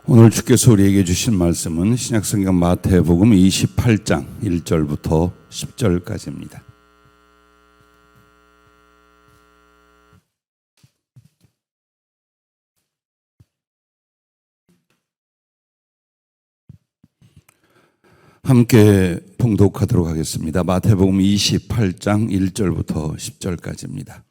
오늘 주께서 우리에게 주신 말씀은 신약성경 마태복음 28장 1절부터 10절까지입니다. 함께 봉독하도록 하겠습니다. 마태복음 28장 1절부터 10절까지입니다.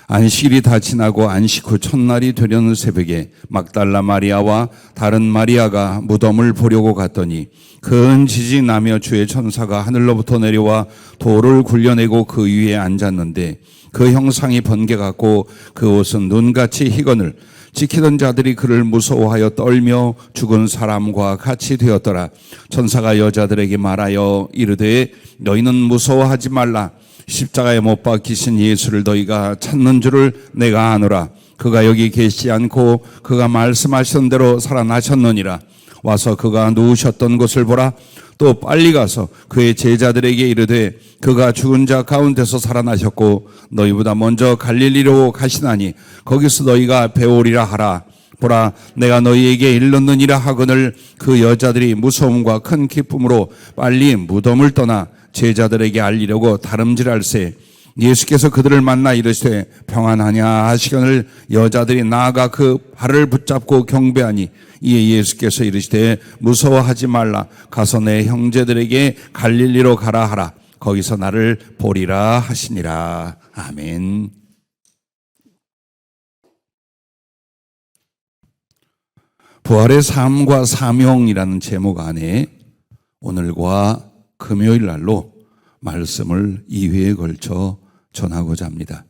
안식일이 다 지나고 안식 후 첫날이 되려는 새벽에 막달라 마리아와 다른 마리아가 무덤을 보려고 갔더니 큰 지진이 나며 주의 천사가 하늘로부터 내려와 돌을 굴려내고 그 위에 앉았는데 그 형상이 번개 같고 그 옷은 눈같이 희건을 지키던 자들이 그를 무서워하여 떨며 죽은 사람과 같이 되었더라. 천사가 여자들에게 말하여 이르되 너희는 무서워하지 말라. 십자가에 못 박히신 예수를 너희가 찾는 줄을 내가 아노라. 그가 여기 계시지 않고 그가 말씀하신 대로 살아나셨느니라. 와서 그가 누우셨던 곳을 보라. 또 빨리 가서 그의 제자들에게 이르되 그가 죽은 자 가운데서 살아나셨고 너희보다 먼저 갈릴리로 가시나니 거기서 너희가 배우리라 하라. 보라, 내가 너희에게 일렀느니라 하거늘. 그 여자들이 무서움과 큰 기쁨으로 빨리 무덤을 떠나 제자들에게 알리려고 다름질할세. 예수께서 그들을 만나 이르시되 평안하냐 하시거늘 여자들이 나아가 그 발을 붙잡고 경배하니 이에 예수께서 이르시되 무서워하지 말라. 가서 내 형제들에게 갈릴리로 가라 하라. 거기서 나를 보리라 하시니라. 아멘. 부활의 삶과 사명이라는 제목 안에 오늘과 금요일 날로 말씀을 2회에 걸쳐 전하고자 합니다.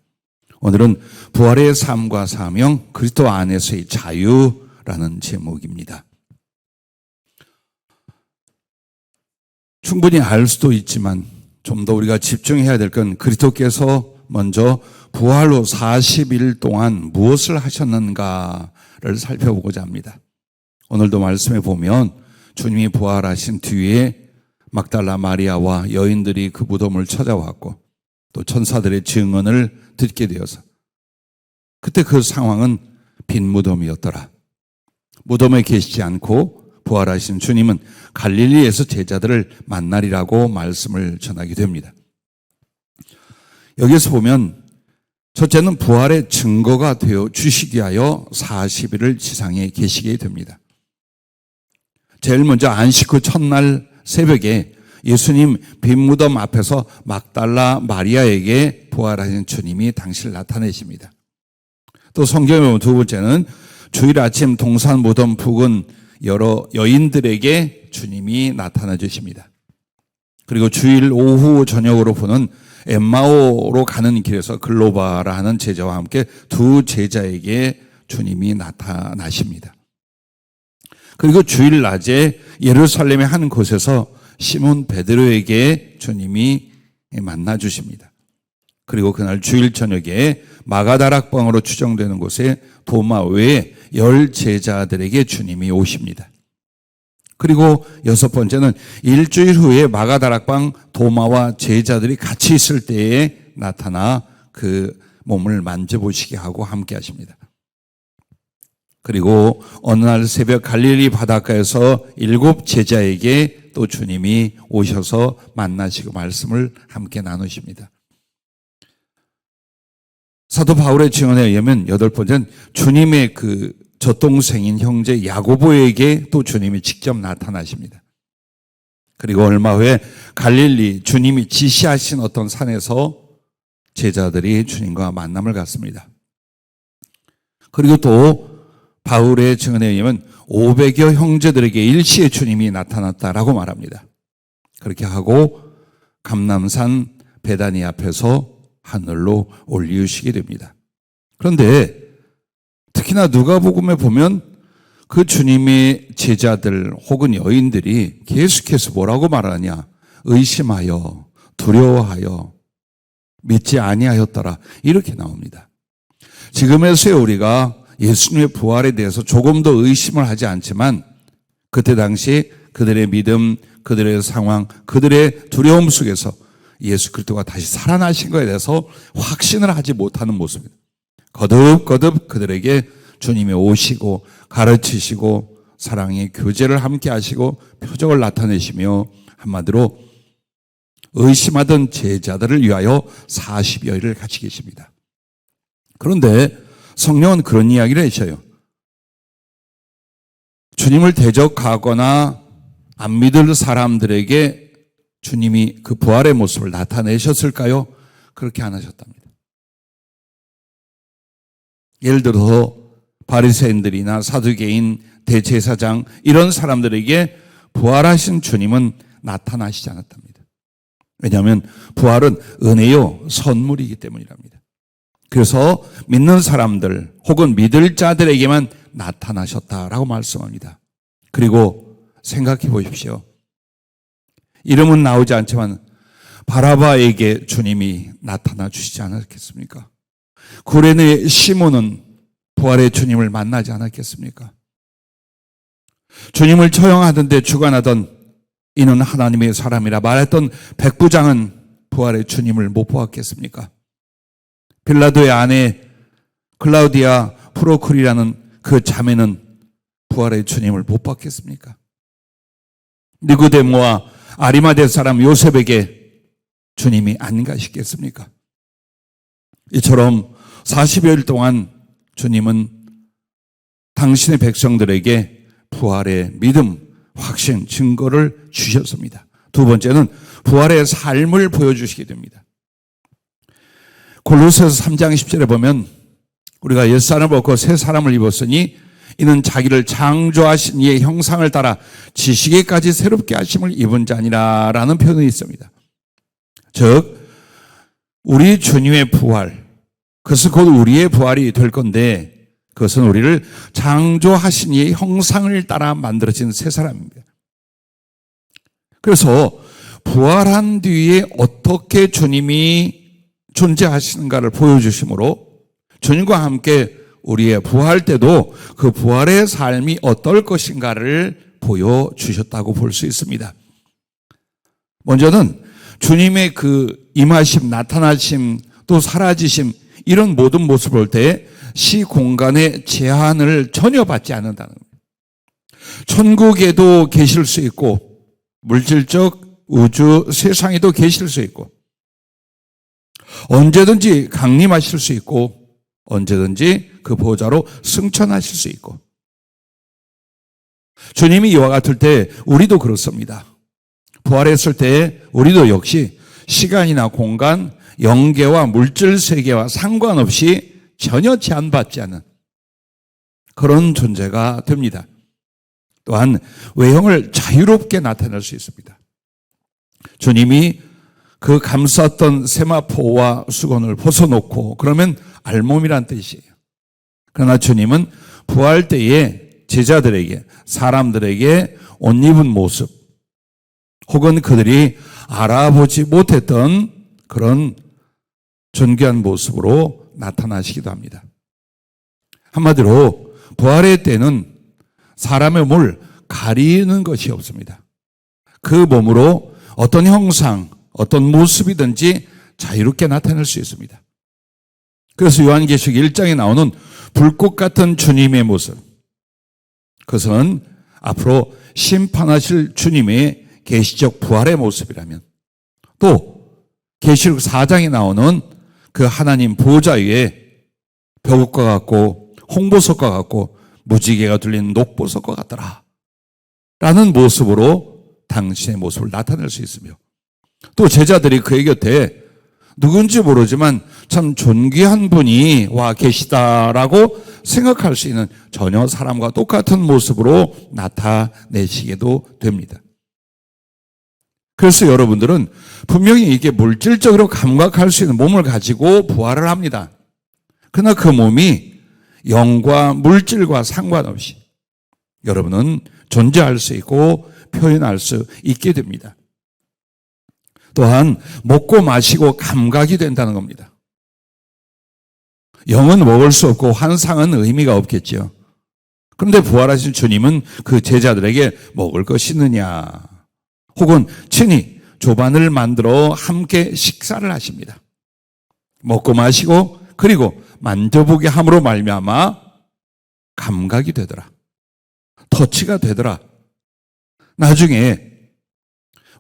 오늘은 부활의 삶과 사명, 그리스도 안에서의 자유라는 제목입니다. 충분히 알 수도 있지만 좀 더 우리가 집중해야 될 건 그리스도께서 먼저 부활로 40일 동안 무엇을 하셨는가를 살펴보고자 합니다. 오늘도 말씀에 보면 주님이 부활하신 뒤에 막달라 마리아와 여인들이 그 무덤을 찾아왔고 또 천사들의 증언을 듣게 되어서 그때 그 상황은 빈 무덤이었더라. 무덤에 계시지 않고 부활하신 주님은 갈릴리에서 제자들을 만나리라고 말씀을 전하게 됩니다. 여기서 보면 첫째는 부활의 증거가 되어 주시기 위하여 40일을 지상에 계시게 됩니다. 제일 먼저 안식 후 첫날 새벽에 예수님 빈 무덤 앞에서 막달라 마리아에게 부활하신 주님이 당시를 나타내십니다. 또 성경에 보면 두 번째는 주일 아침 동산 무덤 부근 여러 여인들에게 주님이 나타나 주십니다. 그리고 주일 오후 저녁으로 보는 엠마오로 가는 길에서 글로바라 하는 제자와 함께 두 제자에게 주님이 나타나십니다. 그리고 주일 낮에 예루살렘의 한 곳에서 시몬 베드로에게 주님이 만나 주십니다. 그리고 그날 주일 저녁에 마가다락방으로 추정되는 곳에 도마 외에 10 제자들에게 주님이 오십니다. 그리고 여섯 번째는 일주일 후에 마가다락방 도마와 제자들이 같이 있을 때에 나타나 그 몸을 만져보시게 하고 함께 하십니다. 그리고 어느 날 새벽 갈릴리 바닷가에서 7 제자에게 또 주님이 오셔서 만나시고 말씀을 함께 나누십니다. 사도 바울의 증언에 의하면 8번째는 주님의 그 젖동생인 형제 야고보에게 또 주님이 직접 나타나십니다. 그리고 얼마 후에 갈릴리 주님이 지시하신 어떤 산에서 제자들이 주님과 만남을 갖습니다. 그리고 또 바울의 증언에 의하면 500여 형제들에게 일시에 주님이 나타났다라고 말합니다. 그렇게 하고 감람산 베다니 앞에서 하늘로 올리우시게 됩니다. 그런데 특히나 누가복음에 보면 그 주님의 제자들 혹은 여인들이 계속해서 뭐라고 말하냐? 의심하여 두려워하여 믿지 아니하였더라. 이렇게 나옵니다. 지금에서야 우리가 예수님의 부활에 대해서 조금 더 의심을 하지 않지만 그때 당시 그들의 믿음, 그들의 상황, 그들의 두려움 속에서 예수 그리스도가 다시 살아나신 것에 대해서 확신을 하지 못하는 모습입니다. 거듭거듭 그들에게 주님이 오시고 가르치시고 사랑의 교제를 함께 하시고 표적을 나타내시며 한마디로 의심하던 제자들을 위하여 40여일을 같이 계십니다. 그런데 성령은 그런 이야기를 하셔요. 주님을 대적하거나 안 믿을 사람들에게 주님이 그 부활의 모습을 나타내셨을까요? 그렇게 안 하셨답니다. 예를 들어서 바리새인들이나 사두개인, 대제사장 이런 사람들에게 부활하신 주님은 나타나시지 않았답니다. 왜냐하면 부활은 은혜요 선물이기 때문이랍니다. 그래서 믿는 사람들 혹은 믿을 자들에게만 나타나셨다라고 말씀합니다. 그리고 생각해 보십시오. 이름은 나오지 않지만 바라바에게 주님이 나타나 주시지 않았겠습니까? 구레네 시몬은 부활의 주님을 만나지 않았겠습니까? 주님을 처형하던데 주관하던 이는 하나님의 사람이라 말했던 백부장은 부활의 주님을 못 보았겠습니까? 빌라도의 아내 클라우디아 프로클이라는 그 자매는 부활의 주님을 못 봤겠습니까? 니고데모와 아리마대 사람 요셉에게 주님이 안 가시겠습니까? 이처럼 40여일 동안 주님은 당신의 백성들에게 부활의 믿음, 확신, 증거를 주셨습니다. 두 번째는 부활의 삶을 보여주시게 됩니다. 골로새서 3장 10절에 보면 우리가 옛사람을 벗고 새 사람을 입었으니 이는 자기를 창조하신 이의 형상을 따라 지식에까지 새롭게 하심을 입은 자니라 라는 표현이 있습니다. 즉 우리 주님의 부활, 그것은 곧 우리의 부활이 될 건데 그것은 우리를 창조하신 이의 형상을 따라 만들어진 새 사람입니다. 그래서 부활한 뒤에 어떻게 주님이 존재하시는가를 보여주심으로 주님과 함께 우리의 부활 때도 그 부활의 삶이 어떨 것인가를 보여주셨다고 볼 수 있습니다. 먼저는 주님의 그 임하심, 나타나심, 또 사라지심 이런 모든 모습을 볼 때 시공간의 제한을 전혀 받지 않는다는 겁니다. 천국에도 계실 수 있고 물질적 우주 세상에도 계실 수 있고 언제든지 강림하실 수 있고 언제든지 그 보좌로 승천하실 수 있고 주님이 이와 같을 때 우리도 그렇습니다. 부활했을 때 우리도 역시 시간이나 공간, 영계와 물질 세계와 상관없이 전혀 제한받지 않은 그런 존재가 됩니다. 또한 외형을 자유롭게 나타낼 수 있습니다. 주님이 그 감쌌던 세마포와 수건을 벗어놓고 그러면 알몸이란 뜻이에요. 그러나 주님은 부활 때에 제자들에게 사람들에게 옷 입은 모습 혹은 그들이 알아보지 못했던 그런 존귀한 모습으로 나타나시기도 합니다. 한마디로 부활의 때는 사람의 몸을 가리는 것이 없습니다. 그 몸으로 어떤 형상, 어떤 모습이든지 자유롭게 나타낼 수 있습니다. 그래서 요한계시록 1장에 나오는 불꽃 같은 주님의 모습, 그것은 앞으로 심판하실 주님의 계시적 부활의 모습이라면 또 계시록 4장에 나오는 그 하나님 보좌 위에 벼옷과 같고 홍보석과 같고 무지개가 둘린 녹보석과 같더라 라는 모습으로 당신의 모습을 나타낼 수 있으며 또 제자들이 그의 곁에 누군지 모르지만 참 존귀한 분이 와 계시다라고 생각할 수 있는 전혀 사람과 똑같은 모습으로 나타내시게도 됩니다. 그래서 여러분들은 분명히 이게 물질적으로 감각할 수 있는 몸을 가지고 부활을 합니다. 그러나 그 몸이 영과 물질과 상관없이 여러분은 존재할 수 있고 표현할 수 있게 됩니다. 또한 먹고 마시고 감각이 된다는 겁니다. 영은 먹을 수 없고 환상은 의미가 없겠죠. 그런데 부활하신 주님은 그 제자들에게 먹을 것이 있느냐 혹은 친히 조반을 만들어 함께 식사를 하십니다. 먹고 마시고 그리고 만져보게 함으로 말미암아 감각이 되더라. 터치가 되더라. 나중에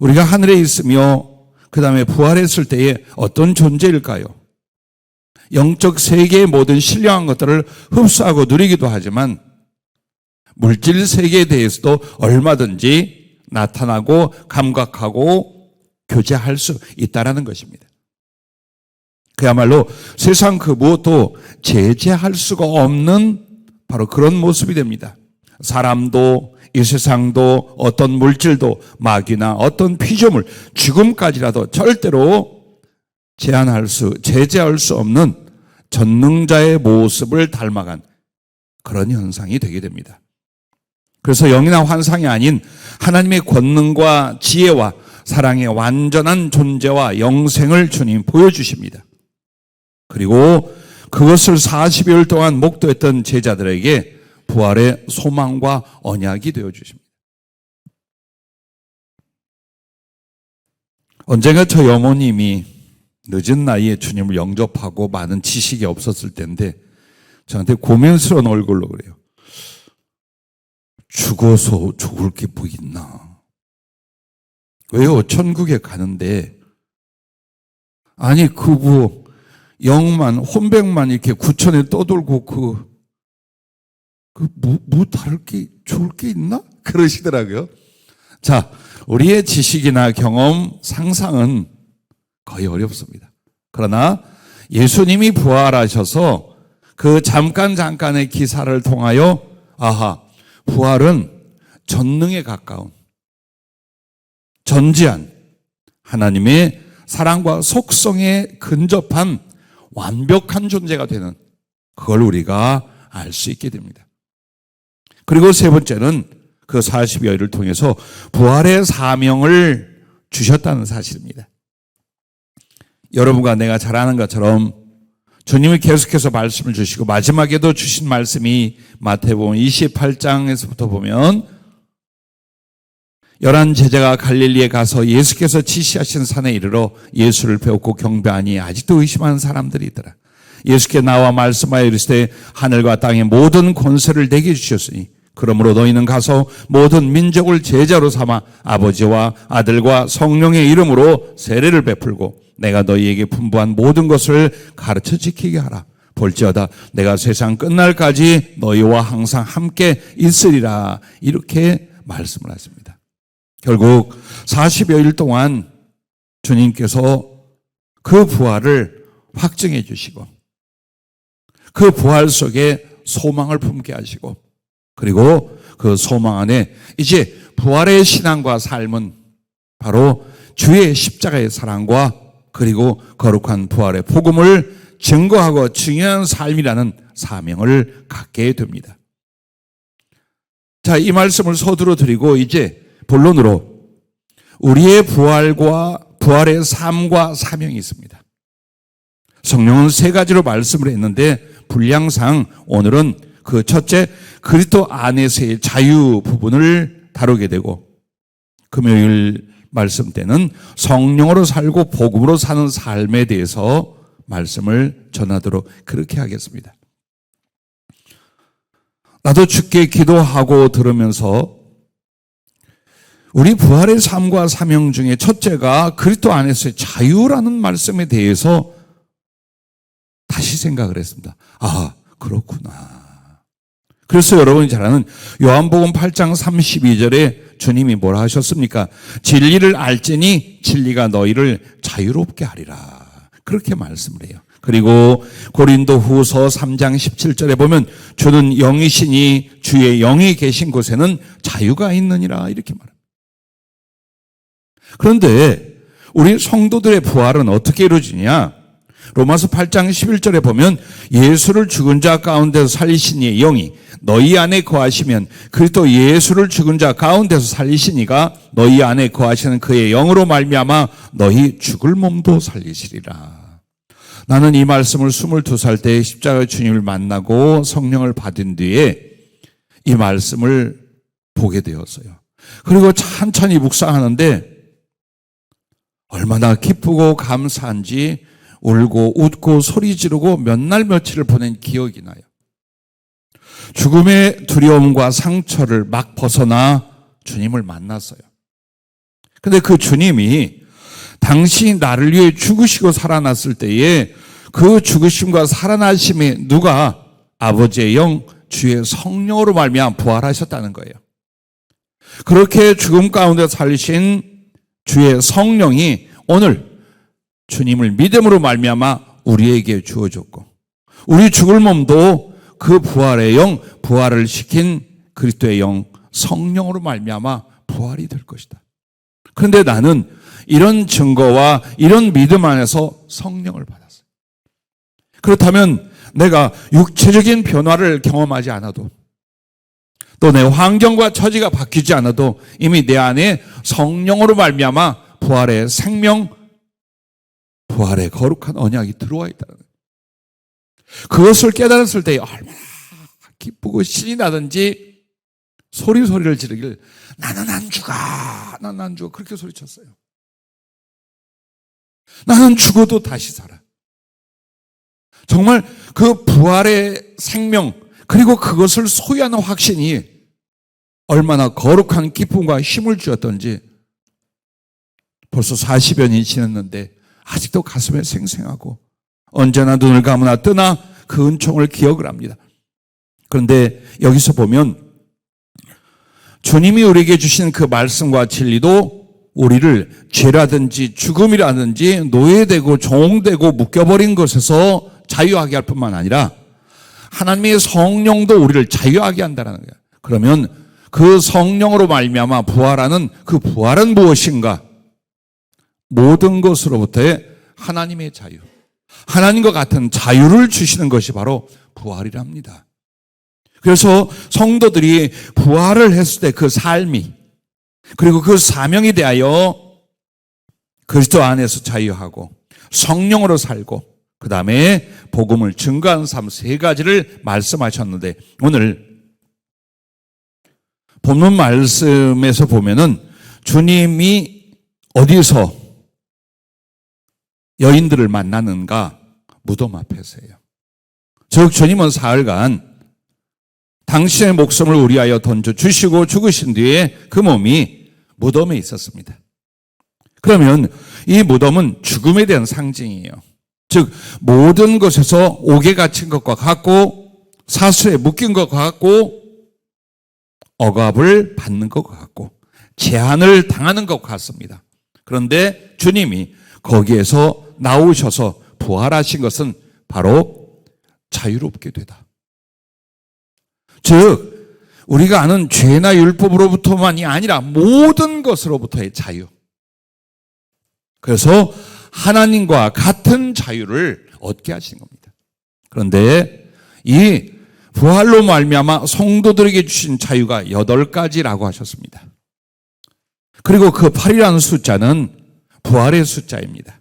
우리가 하늘에 있으며 그 다음에 부활했을 때에 어떤 존재일까요? 영적 세계의 모든 신령한 것들을 흡수하고 누리기도 하지만 물질 세계에 대해서도 얼마든지 나타나고 감각하고 교제할 수 있다는 것입니다. 그야말로 세상 그 무엇도 제재할 수가 없는 바로 그런 모습이 됩니다. 사람도 이 세상도 어떤 물질도 마귀나 어떤 피조물, 죽음까지라도 절대로 제재할 수 없는 전능자의 모습을 닮아간 그런 현상이 되게 됩니다. 그래서 영이나 환상이 아닌 하나님의 권능과 지혜와 사랑의 완전한 존재와 영생을 주님 보여주십니다. 그리고 그것을 40여일 동안 목도했던 제자들에게 부활의 소망과 언약이 되어주십니다. 언젠가 저희 어머님이 늦은 나이에 주님을 영접하고 많은 지식이 없었을 때인데 저한테 고민스러운 얼굴로 그래요. 죽어서 좋을 게 뭐 있나? 왜요? 천국에 가는데 아니 영만 혼백만 이렇게 구천에 떠돌고 뭐 다를 게 좋을 게 있나? 그러시더라고요. 자, 우리의 지식이나 경험, 상상은 거의 어렵습니다. 그러나 예수님이 부활하셔서 그 잠깐의 기사를 통하여 부활은 전능에 가까운 전지한 하나님의 사랑과 속성에 근접한 완벽한 존재가 되는 그걸 우리가 알 수 있게 됩니다. 그리고 세 번째는 그 40여일을 통해서 부활의 사명을 주셨다는 사실입니다. 여러분과 내가 잘 아는 것처럼 주님이 계속해서 말씀을 주시고 마지막에도 주신 말씀이 마태복음 28장에서부터 보면 11 제자가 갈릴리에 가서 예수께서 지시하신 산에 이르러 예수를 배웠고 경배하니 아직도 의심하는 사람들이 있더라. 예수께 나와 말씀하여 이르시되 하늘과 땅의 모든 권세를 내게 주셨으니 그러므로 너희는 가서 모든 민족을 제자로 삼아 아버지와 아들과 성령의 이름으로 세례를 베풀고 내가 너희에게 분부한 모든 것을 가르쳐 지키게 하라. 볼지어다 내가 세상 끝날까지 너희와 항상 함께 있으리라. 이렇게 말씀을 하십니다. 결국 40여일 동안 주님께서 그 부활을 확증해 주시고 그 부활 속에 소망을 품게 하시고 그리고 그 소망 안에 이제 부활의 신앙과 삶은 바로 주의 십자가의 사랑과 그리고 거룩한 부활의 복음을 증거하고 증언하는 삶이라는 사명을 갖게 됩니다. 자, 이 말씀을 서두로 드리고 이제 본론으로 우리의 부활의 삶과 사명이 있습니다. 성령은 세 가지로 말씀을 했는데 분량상 오늘은 그 첫째 그리스도 안에서의 자유 부분을 다루게 되고 금요일 말씀 때는 성령으로 살고 복음으로 사는 삶에 대해서 말씀을 전하도록 그렇게 하겠습니다. 나도 주께 기도하고 들으면서 우리 부활의 삶과 사명 중에 첫째가 그리스도 안에서의 자유라는 말씀에 대해서 다시 생각을 했습니다. 그렇구나. 그래서 여러분이 잘 아는 요한복음 8장 32절에 주님이 뭐라 하셨습니까? 진리를 알지니 진리가 너희를 자유롭게 하리라. 그렇게 말씀을 해요. 그리고 고린도 후서 3장 17절에 보면 주는 영이시니 주의 영이 계신 곳에는 자유가 있느니라. 이렇게 말합니다. 그런데 우리 성도들의 부활은 어떻게 이루어지냐? 로마서 8장 11절에 보면 예수를 죽은 자 가운데서 살리신 이의 영이 너희 안에 거하시면 그리스도 예수를 죽은 자 가운데서 살리신 이가 너희 안에 거하시는 그의 영으로 말미암아 너희 죽을 몸도 살리시리라. 나는 이 말씀을 22살 때 십자가의 주님을 만나고 성령을 받은 뒤에 이 말씀을 보게 되었어요. 그리고 천천히 묵상하는데 얼마나 기쁘고 감사한지 울고 웃고 소리 지르고 몇 날 며칠을 보낸 기억이 나요. 죽음의 두려움과 상처를 막 벗어나 주님을 만났어요. 근데 그 주님이 당신이 나를 위해 죽으시고 살아났을 때에 그 죽으심과 살아나심이 누가? 아버지의 영, 주의 성령으로 말미암아 부활하셨다는 거예요. 그렇게 죽음 가운데 살리신 주의 성령이 오늘 주님을 믿음으로 말미암아 우리에게 주어졌고, 우리 죽을 몸도 그 부활의 영, 부활을 시킨 그리스도의 영, 성령으로 말미암아 부활이 될 것이다. 그런데 나는 이런 증거와 이런 믿음 안에서 성령을 받았어요. 그렇다면 내가 육체적인 변화를 경험하지 않아도, 또 내 환경과 처지가 바뀌지 않아도 이미 내 안에 성령으로 말미암아 부활의 생명, 부활의 거룩한 언약이 들어와 있다는 거예요. 그것을 깨달았을 때 얼마나 기쁘고 신이 나든지 소리를 지르길, 나는 안 죽어, 나는 안 죽어, 그렇게 소리쳤어요. 나는 죽어도 다시 살아. 정말 그 부활의 생명, 그리고 그것을 소유하는 확신이 얼마나 거룩한 기쁨과 힘을 주었던지 벌써 40여 년이 지났는데 아직도 가슴에 생생하고 언제나 눈을 감으나 뜨나 그 은총을 기억을 합니다. 그런데 여기서 보면 주님이 우리에게 주신 그 말씀과 진리도 우리를 죄라든지 죽음이라든지 노예되고 종되고 묶여버린 것에서 자유하게 할 뿐만 아니라 하나님의 성령도 우리를 자유하게 한다는 거예요. 그러면 그 성령으로 말미암아 부활하는 그 부활은 무엇인가? 모든 것으로부터의 하나님의 자유, 하나님과 같은 자유를 주시는 것이 바로 부활이랍니다. 그래서 성도들이 부활을 했을 때 그 삶이, 그리고 그 사명에 대하여 그리스도 안에서 자유하고 성령으로 살고 그 다음에 복음을 증거하는 삶, 세 가지를 말씀하셨는데, 오늘 본문 말씀에서 보면은 주님이 어디서 여인들을 만나는가? 무덤 앞에서예요. 즉 주님은 사흘간 당신의 목숨을 우리하여 던져주시고 죽으신 뒤에 그 몸이 무덤에 있었습니다. 그러면 이 무덤은 죽음에 대한 상징이에요. 즉 모든 것에서 옥에 갇힌 것과 같고 사슬에 묶인 것과 같고 억압을 받는 것과 같고 제한을 당하는 것과 같습니다. 그런데 주님이 거기에서 나오셔서 부활하신 것은 바로 자유롭게 되다. 즉 우리가 아는 죄나 율법으로부터만이 아니라 모든 것으로부터의 자유. 그래서 하나님과 같은 자유를 얻게 하신 겁니다. 그런데 이 부활로 말미암아 성도들에게 주신 자유가 8가지라고 하셨습니다. 그리고 그 8이라는 숫자는 부활의 숫자입니다.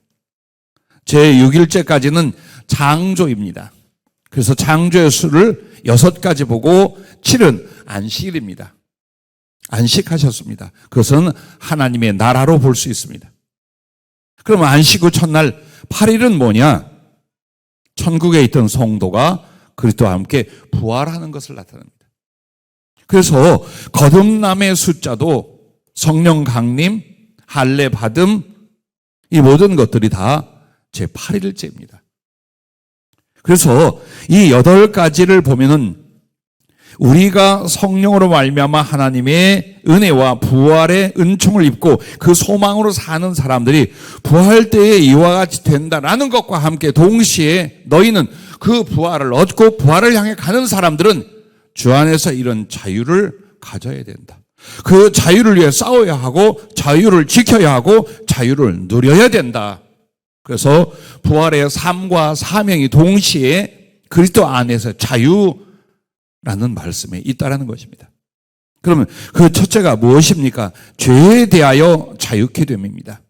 제6일째까지는 창조입니다. 그래서 창조의 수를 6가지 보고 7은 안식일입니다. 안식하셨습니다. 그것은 하나님의 나라로 볼 수 있습니다. 그러면 안식 후 첫날 8일은 뭐냐? 천국에 있던 성도가 그리스도와 함께 부활하는 것을 나타냅니다. 그래서 거듭남의 숫자도 성령 강림, 할례 받음, 이 모든 것들이 다 제8일째입니다. 그래서 이 8가지를 보면은 우리가 성령으로 말미암아 하나님의 은혜와 부활의 은총을 입고 그 소망으로 사는 사람들이 부활 때에 이와 같이 된다라는 것과 함께 동시에 너희는 그 부활을 얻고 부활을 향해 가는 사람들은 주 안에서 이런 자유를 가져야 된다. 그 자유를 위해 싸워야 하고 자유를 지켜야 하고 자유를 누려야 된다. 그래서 부활의 삶과 사명이 동시에 그리스도 안에서 자유라는 말씀에 있다라는 것입니다. 그러면 그 첫째가 무엇입니까? 죄에 대하여 자유케 됨입니다.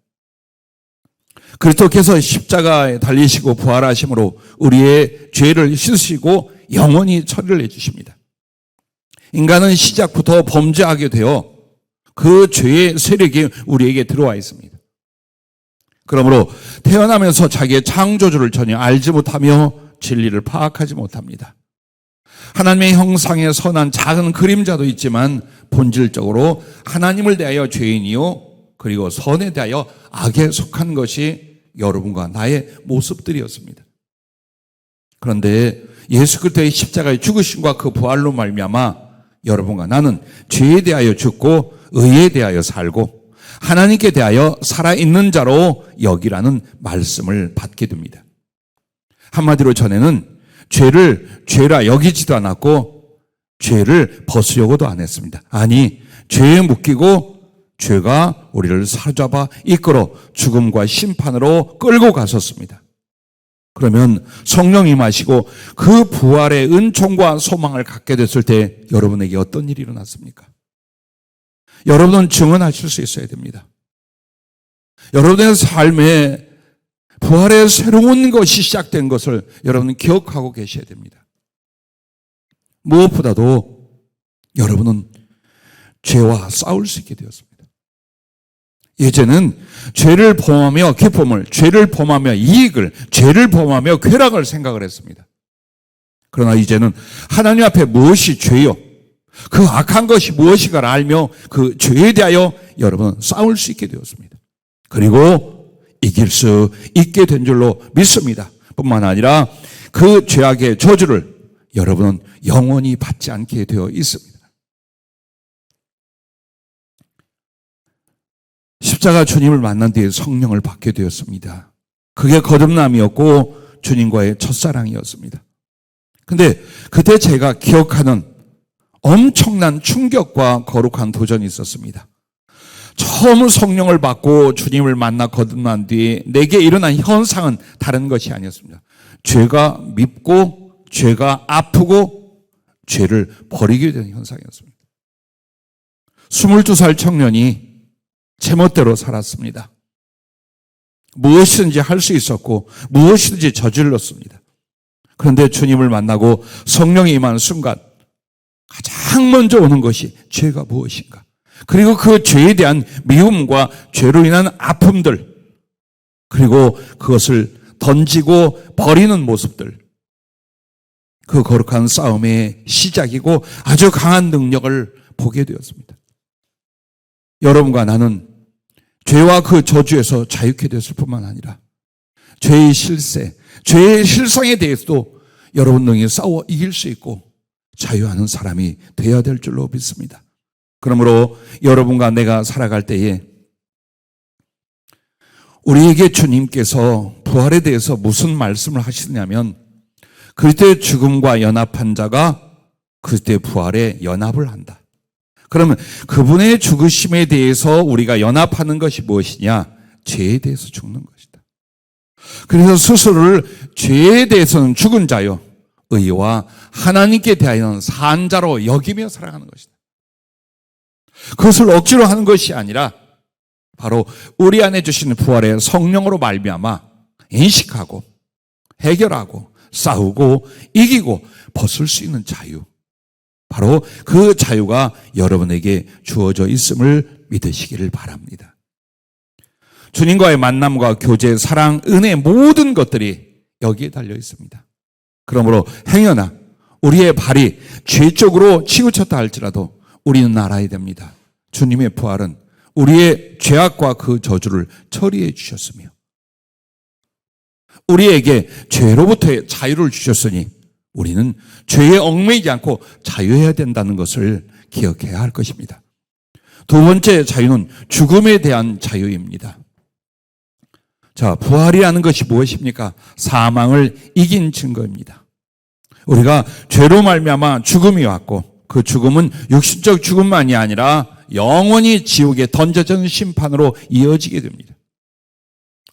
그리스도께서 십자가에 달리시고 부활하심으로 우리의 죄를 씻으시고 영원히 처리를 해주십니다. 인간은 시작부터 범죄하게 되어 그 죄의 세력이 우리에게 들어와 있습니다. 그러므로 태어나면서 자기의 창조주를 전혀 알지 못하며 진리를 파악하지 못합니다. 하나님의 형상의 선한 작은 그림자도 있지만 본질적으로 하나님을 대하여 죄인이요 그리고 선에 대하여 악에 속한 것이 여러분과 나의 모습들이었습니다. 그런데 예수 그리스도의 십자가의 죽으심과 그 부활로 말미암아 여러분과 나는 죄에 대하여 죽고 의에 대하여 살고 하나님께 대하여 살아있는 자로 여기라는 말씀을 받게 됩니다. 한마디로 전에는 죄를 죄라 여기지도 않았고 죄를 벗으려고도 안 했습니다. 아니, 죄에 묶이고 죄가 우리를 사로잡아 이끌어 죽음과 심판으로 끌고 갔었습니다. 그러면 성령 임하시고 그 부활의 은총과 소망을 갖게 됐을 때 여러분에게 어떤 일이 일어났습니까? 여러분은 증언하실 수 있어야 됩니다. 여러분의 삶에 부활의 새로운 것이 시작된 것을 여러분은 기억하고 계셔야 됩니다. 무엇보다도 여러분은 죄와 싸울 수 있게 되었습니다. 예전은 죄를 범하며 기쁨을, 죄를 범하며 이익을, 죄를 범하며 쾌락을 생각을 했습니다. 그러나 이제는 하나님 앞에 무엇이 죄요? 그 악한 것이 무엇인가를 알며 그 죄에 대하여 여러분은 싸울 수 있게 되었습니다. 그리고 이길 수 있게 된 줄로 믿습니다. 뿐만 아니라 그 죄악의 저주를 여러분은 영원히 받지 않게 되어 있습니다. 십자가 주님을 만난 뒤에 성령을 받게 되었습니다. 그게 거듭남이었고 주님과의 첫사랑이었습니다. 근데 그때 제가 기억하는 엄청난 충격과 거룩한 도전이 있었습니다. 처음 성령을 받고 주님을 만나 거듭난 뒤에 내게 일어난 현상은 다른 것이 아니었습니다. 죄가 밉고 죄가 아프고 죄를 버리게 되는 현상이었습니다. 22살 청년이 제멋대로 살았습니다. 무엇이든지 할 수 있었고 무엇이든지 저질렀습니다. 그런데 주님을 만나고 성령이 임하는 순간 가장 먼저 오는 것이 죄가 무엇인가, 그리고 그 죄에 대한 미움과 죄로 인한 아픔들, 그리고 그것을 던지고 버리는 모습들, 그 거룩한 싸움의 시작이고 아주 강한 능력을 보게 되었습니다. 여러분과 나는 죄와 그 저주에서 자유케 됐을 뿐만 아니라 죄의 실세, 죄의 실상에 대해서도 여러분 능히 싸워 이길 수 있고 자유하는 사람이 되어야 될 줄로 믿습니다. 그러므로 여러분과 내가 살아갈 때에 우리에게 주님께서 부활에 대해서 무슨 말씀을 하시냐면 그때 죽음과 연합한 자가 그때 부활에 연합을 한다. 그러면 그분의 죽으심에 대해서 우리가 연합하는 것이 무엇이냐? 죄에 대해서 죽는 것이다. 그래서 스스로를 죄에 대해서는 죽은 자요, 의와 하나님께 대하여는 산 자로 여기며 살아가는 것이다. 그것을 억지로 하는 것이 아니라 바로 우리 안에 주시는 부활의 성령으로 말미암아 인식하고 해결하고 싸우고 이기고 벗을 수 있는 자유, 바로 그 자유가 여러분에게 주어져 있음을 믿으시기를 바랍니다. 주님과의 만남과 교제, 사랑, 은혜, 모든 것들이 여기에 달려 있습니다. 그러므로 행여나 우리의 발이 죄 쪽으로 치우쳤다 할지라도 우리는 알아야 됩니다. 주님의 부활은 우리의 죄악과 그 저주를 처리해 주셨으며 우리에게 죄로부터의 자유를 주셨으니 우리는 죄에 얽매이지 않고 자유해야 된다는 것을 기억해야 할 것입니다. 두 번째 자유는 죽음에 대한 자유입니다. 자, 부활이라는 것이 무엇입니까? 사망을 이긴 증거입니다. 우리가 죄로 말미암아 죽음이 왔고 그 죽음은 육신적 죽음만이 아니라 영원히 지옥에 던져지는 심판으로 이어지게 됩니다.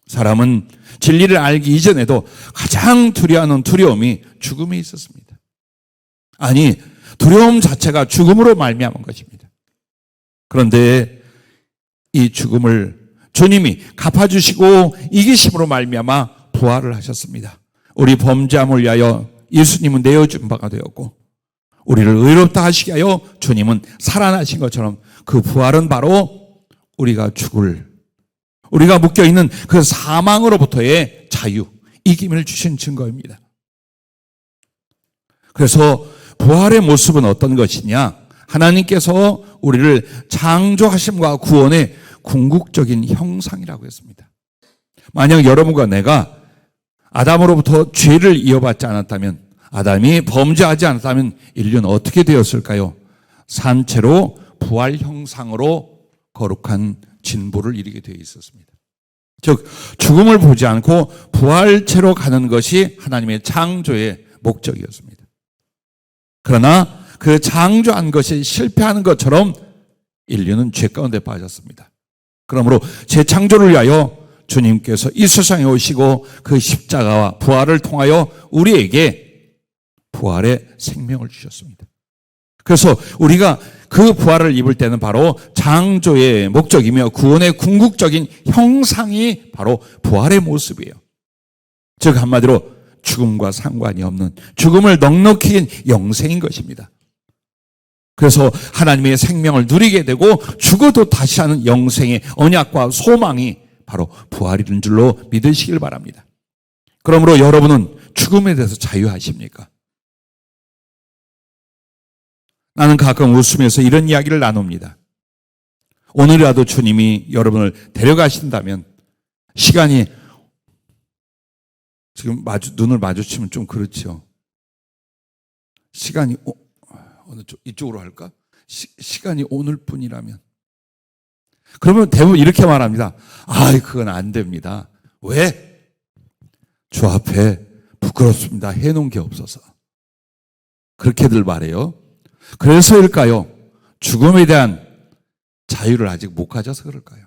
사람은 진리를 알기 이전에도 가장 두려워하는 두려움이 죽음에 있었습니다. 아니, 두려움 자체가 죽음으로 말미암은 것입니다. 그런데 이 죽음을 주님이 갚아주시고 이기심으로 말미암아 부활을 하셨습니다. 우리 범죄함을 위하여 예수님은 내어준 바가 되었고 우리를 의롭다 하시게 하여 주님은 살아나신 것처럼 그 부활은 바로 우리가 묶여있는 그 사망으로부터의 자유, 이김을 주신 증거입니다. 그래서 부활의 모습은 어떤 것이냐? 하나님께서 우리를 창조하심과 구원의 궁극적인 형상이라고 했습니다. 만약 여러분과 내가 아담으로부터 죄를 이어받지 않았다면, 아담이 범죄하지 않았다면 인류는 어떻게 되었을까요? 산채로 부활 형상으로 거룩한 진보를 이루게 되어 있었습니다. 즉 죽음을 보지 않고 부활체로 가는 것이 하나님의 창조의 목적이었습니다. 그러나 그 창조한 것이 실패하는 것처럼 인류는 죄 가운데 빠졌습니다. 그러므로 재창조를 위하여 주님께서 이 세상에 오시고 그 십자가와 부활을 통하여 우리에게 부활의 생명을 주셨습니다. 그래서 우리가 그 부활을 입을 때는 바로 창조의 목적이며 구원의 궁극적인 형상이 바로 부활의 모습이에요. 즉 한마디로 죽음과 상관이 없는, 죽음을 넉넉히 이긴 영생인 것입니다. 그래서 하나님의 생명을 누리게 되고 죽어도 다시 하는 영생의 언약과 소망이 바로 부활인 줄로 믿으시길 바랍니다. 그러므로 여러분은 죽음에 대해서 자유하십니까? 나는 가끔 웃으면서 이런 이야기를 나눕니다. 오늘이라도 주님이 여러분을 데려가신다면, 시간이 지금 눈을 마주치면 좀 그렇죠. 시간이 어느 쪽, 이쪽으로 할까? 시간이 오늘뿐이라면. 그러면 대부분 이렇게 말합니다. 그건 안 됩니다. 왜? 주 앞에 부끄럽습니다. 해놓은 게 없어서. 그렇게들 말해요. 그래서일까요? 죽음에 대한 자유를 아직 못 가져서 그럴까요?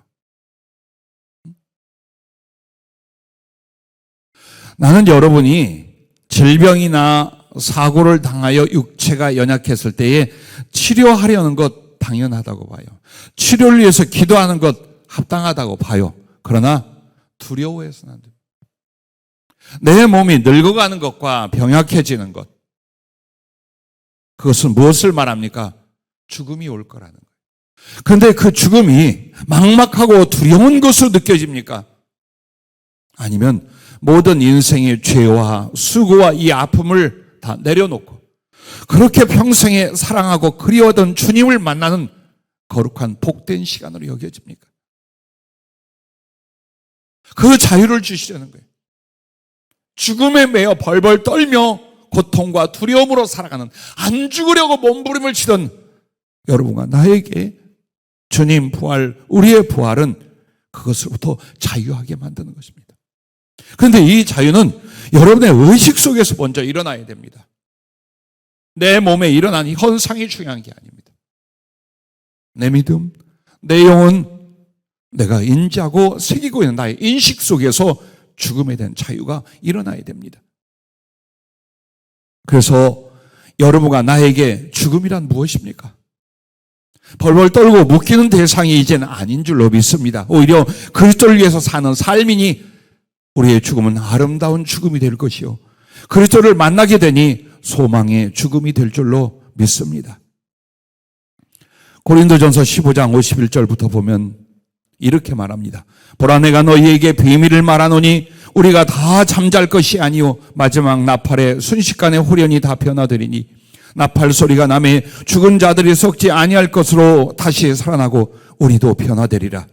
나는 여러분이 질병이나 사고를 당하여 육체가 연약했을 때에 치료하려는 것 당연하다고 봐요. 치료를 위해서 기도하는 것 합당하다고 봐요. 그러나 두려워해서는 안 됩니다. 내 몸이 늙어가는 것과 병약해지는 것, 그것은 무엇을 말합니까? 죽음이 올 거라는 거예요. 그런데 그 죽음이 막막하고 두려운 것으로 느껴집니까? 아니면 모든 인생의 죄와 수고와 이 아픔을 다 내려놓고 그렇게 평생에 사랑하고 그리워던 주님을 만나는 거룩한 복된 시간으로 여겨집니까? 그 자유를 주시려는 거예요. 죽음에 매여 벌벌 떨며 고통과 두려움으로 살아가는, 안 죽으려고 몸부림을 치던 여러분과 나에게 주님 부활, 우리의 부활은 그것으로부터 자유하게 만드는 것입니다. 그런데 이 자유는 여러분의 의식 속에서 먼저 일어나야 됩니다. 내 몸에 일어난 현상이 중요한 게 아닙니다. 내 믿음, 내 영혼, 내가 인지하고 새기고 있는 나의 인식 속에서 죽음에 대한 자유가 일어나야 됩니다. 그래서 여러분과 나에게 죽음이란 무엇입니까? 벌벌 떨고 묶이는 대상이 이제는 아닌 줄로 믿습니다. 오히려 그리스도를 위해서 사는 삶이니 우리의 죽음은 아름다운 죽음이 될 것이요, 그리스도를 만나게 되니 소망의 죽음이 될 줄로 믿습니다. 고린도전서 15장 51절부터 보면 이렇게 말합니다. 보라, 내가 너희에게 비밀을 말하노니 우리가 다 잠잘 것이 아니요 마지막 나팔에 순식간에 후련히 다 변화되리니 나팔 소리가 나매 죽은 자들이 썩지 아니할 것으로 다시 살아나고 우리도 변화되리라.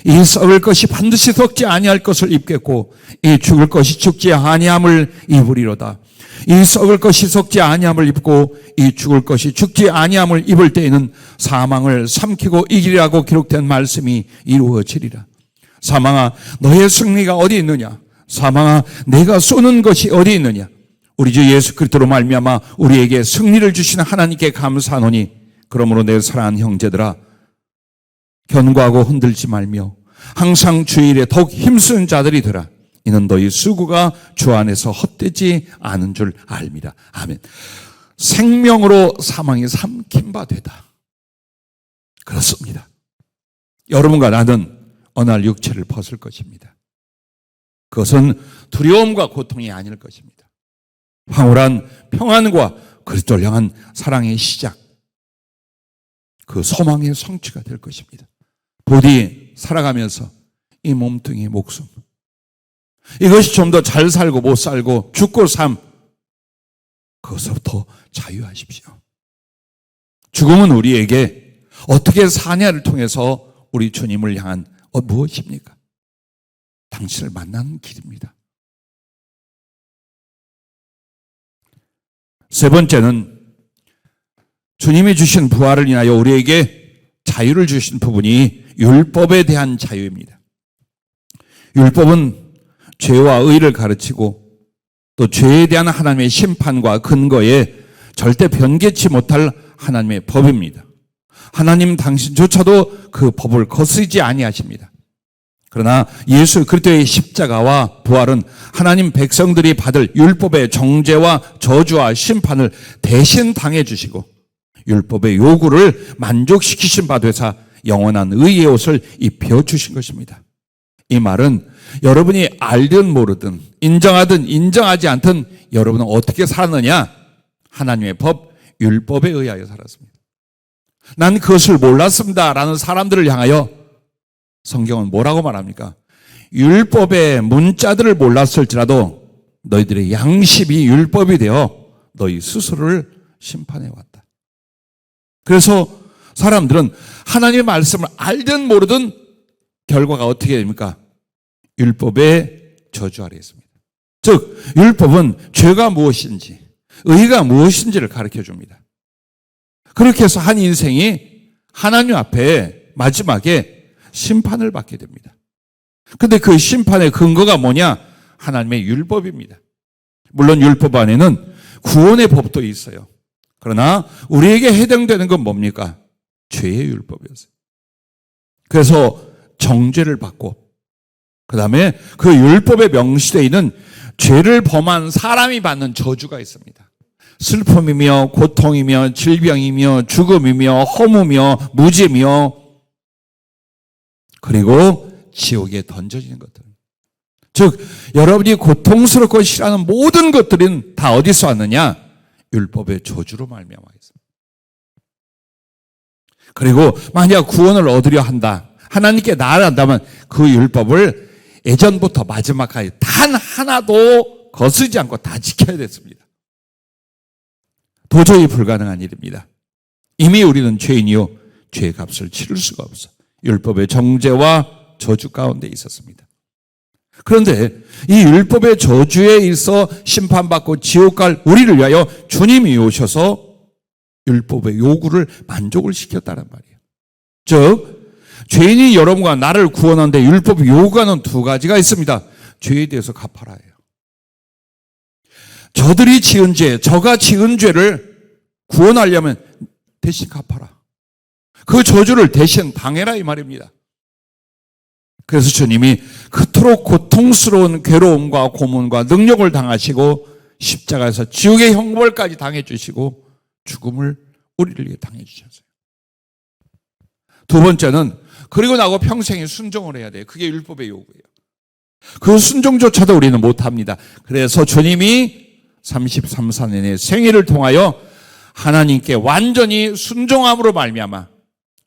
이 썩을 것이 반드시 썩지 아니할 것을 입겠고 이 죽을 것이 죽지 아니함을 입으리로다. 이 썩을 것이 썩지 아니함을 입고 이 죽을 것이 죽지 아니함을 입을 때에는 사망을 삼키고 이기리라고 기록된 말씀이 이루어지리라. 사망아, 너의 승리가 어디 있느냐? 사망아, 내가 쏘는 것이 어디 있느냐? 우리 주 예수 그리스도로 말미암아 우리에게 승리를 주시는 하나님께 감사하노니, 그러므로 내 사랑하는 형제들아, 견고하고 흔들지 말며 항상 주일에 더욱 힘쓰는 자들이더라. 이는 너희 수고가 주 안에서 헛되지 않은 줄 알미라. 아멘. 생명으로 사망이 삼킨 바 되다. 그렇습니다. 여러분과 나는 어느 날 육체를 벗을 것입니다. 그것은 두려움과 고통이 아닐 것입니다. 황홀한 평안과 그리스도를 향한 사랑의 시작, 그 소망의 성취가 될 것입니다. 부디 살아가면서 이 몸뚱이 목숨, 이것이 좀 더 잘 살고 못 살고 죽고 삶, 그것부터 자유하십시오. 죽음은 우리에게 어떻게 사냐를 통해서 우리 주님을 향한 무엇입니까? 당신을 만나는 길입니다. 세 번째는 주님이 주신 부활을 인하여 우리에게 자유를 주신 부분이 율법에 대한 자유입니다. 율법은 죄와 의를 가르치고 또 죄에 대한 하나님의 심판과 근거에 절대 변개치 못할 하나님의 법입니다. 하나님 당신조차도 그 법을 거스르지 아니하십니다. 그러나 예수 그리스도의 십자가와 부활은 하나님 백성들이 받을 율법의 정죄와 저주와 심판을 대신 당해 주시고 율법의 요구를 만족시키신 바 되사 영원한 의의 옷을 입혀 주신 것입니다. 이 말은 여러분이 알든 모르든 인정하든 인정하지 않든 여러분은 어떻게 살았느냐? 하나님의 법, 율법에 의하여 살았습니다. 난 그것을 몰랐습니다 라는 사람들을 향하여 성경은 뭐라고 말합니까? 율법의 문자들을 몰랐을지라도 너희들의 양심이 율법이 되어 너희 스스로를 심판해왔다. 그래서 사람들은 하나님의 말씀을 알든 모르든 결과가 어떻게 됩니까? 율법의 저주 아래에 있습니다. 즉 율법은 죄가 무엇인지 의가 무엇인지를 가르쳐 줍니다. 그렇게 해서 한 인생이 하나님 앞에 마지막에 심판을 받게 됩니다. 그런데 그 심판의 근거가 뭐냐? 하나님의 율법입니다. 물론 율법 안에는 구원의 법도 있어요. 그러나 우리에게 해당되는 건 뭡니까? 죄의 율법이었어요. 그래서 정죄를 받고 그 다음에 그 율법에 명시되어 있는 죄를 범한 사람이 받는 저주가 있습니다. 슬픔이며 고통이며 질병이며 죽음이며 허무며 무지며 그리고 지옥에 던져지는 것들. 즉 여러분이 고통스럽고 싫어하는 모든 것들은 다 어디서 왔느냐? 율법의 저주로 말미암아있습니다. 그리고 만약 구원을 얻으려 한다, 하나님께 나아간다면 그 율법을 예전부터 마지막까지 단 하나도 거스르지 않고 다 지켜야 됐습니다. 도저히 불가능한 일입니다. 이미 우리는 죄인이요 죄의 값을 치를 수가 없어. 율법의 정죄와 저주 가운데 있었습니다. 그런데 이 율법의 저주에 있어 심판받고 지옥 갈 우리를 위하여 주님이 오셔서 율법의 요구를 만족을 시켰다는 말이에요. 즉 죄인이 여러분과 나를 구원하는데 율법 요구하는 두 가지가 있습니다. 죄에 대해서 갚아라예요. 저들이 지은 죄, 저가 지은 죄를 구원하려면 대신 갚아라. 그 저주를 대신 당해라 이 말입니다. 그래서 주님이 그토록 고통스러운 괴로움과 고문과 능력을 당하시고 십자가에서 지옥의 형벌까지 당해주시고 죽음을 우리를 위해 당해주셨어요. 두 번째는 그리고 나고 평생에 순종을 해야 돼요. 그게 율법의 요구예요. 그 순종조차도 우리는 못합니다. 그래서 주님이 33사년의 생애를 통하여 하나님께 완전히 순종함으로 말미암아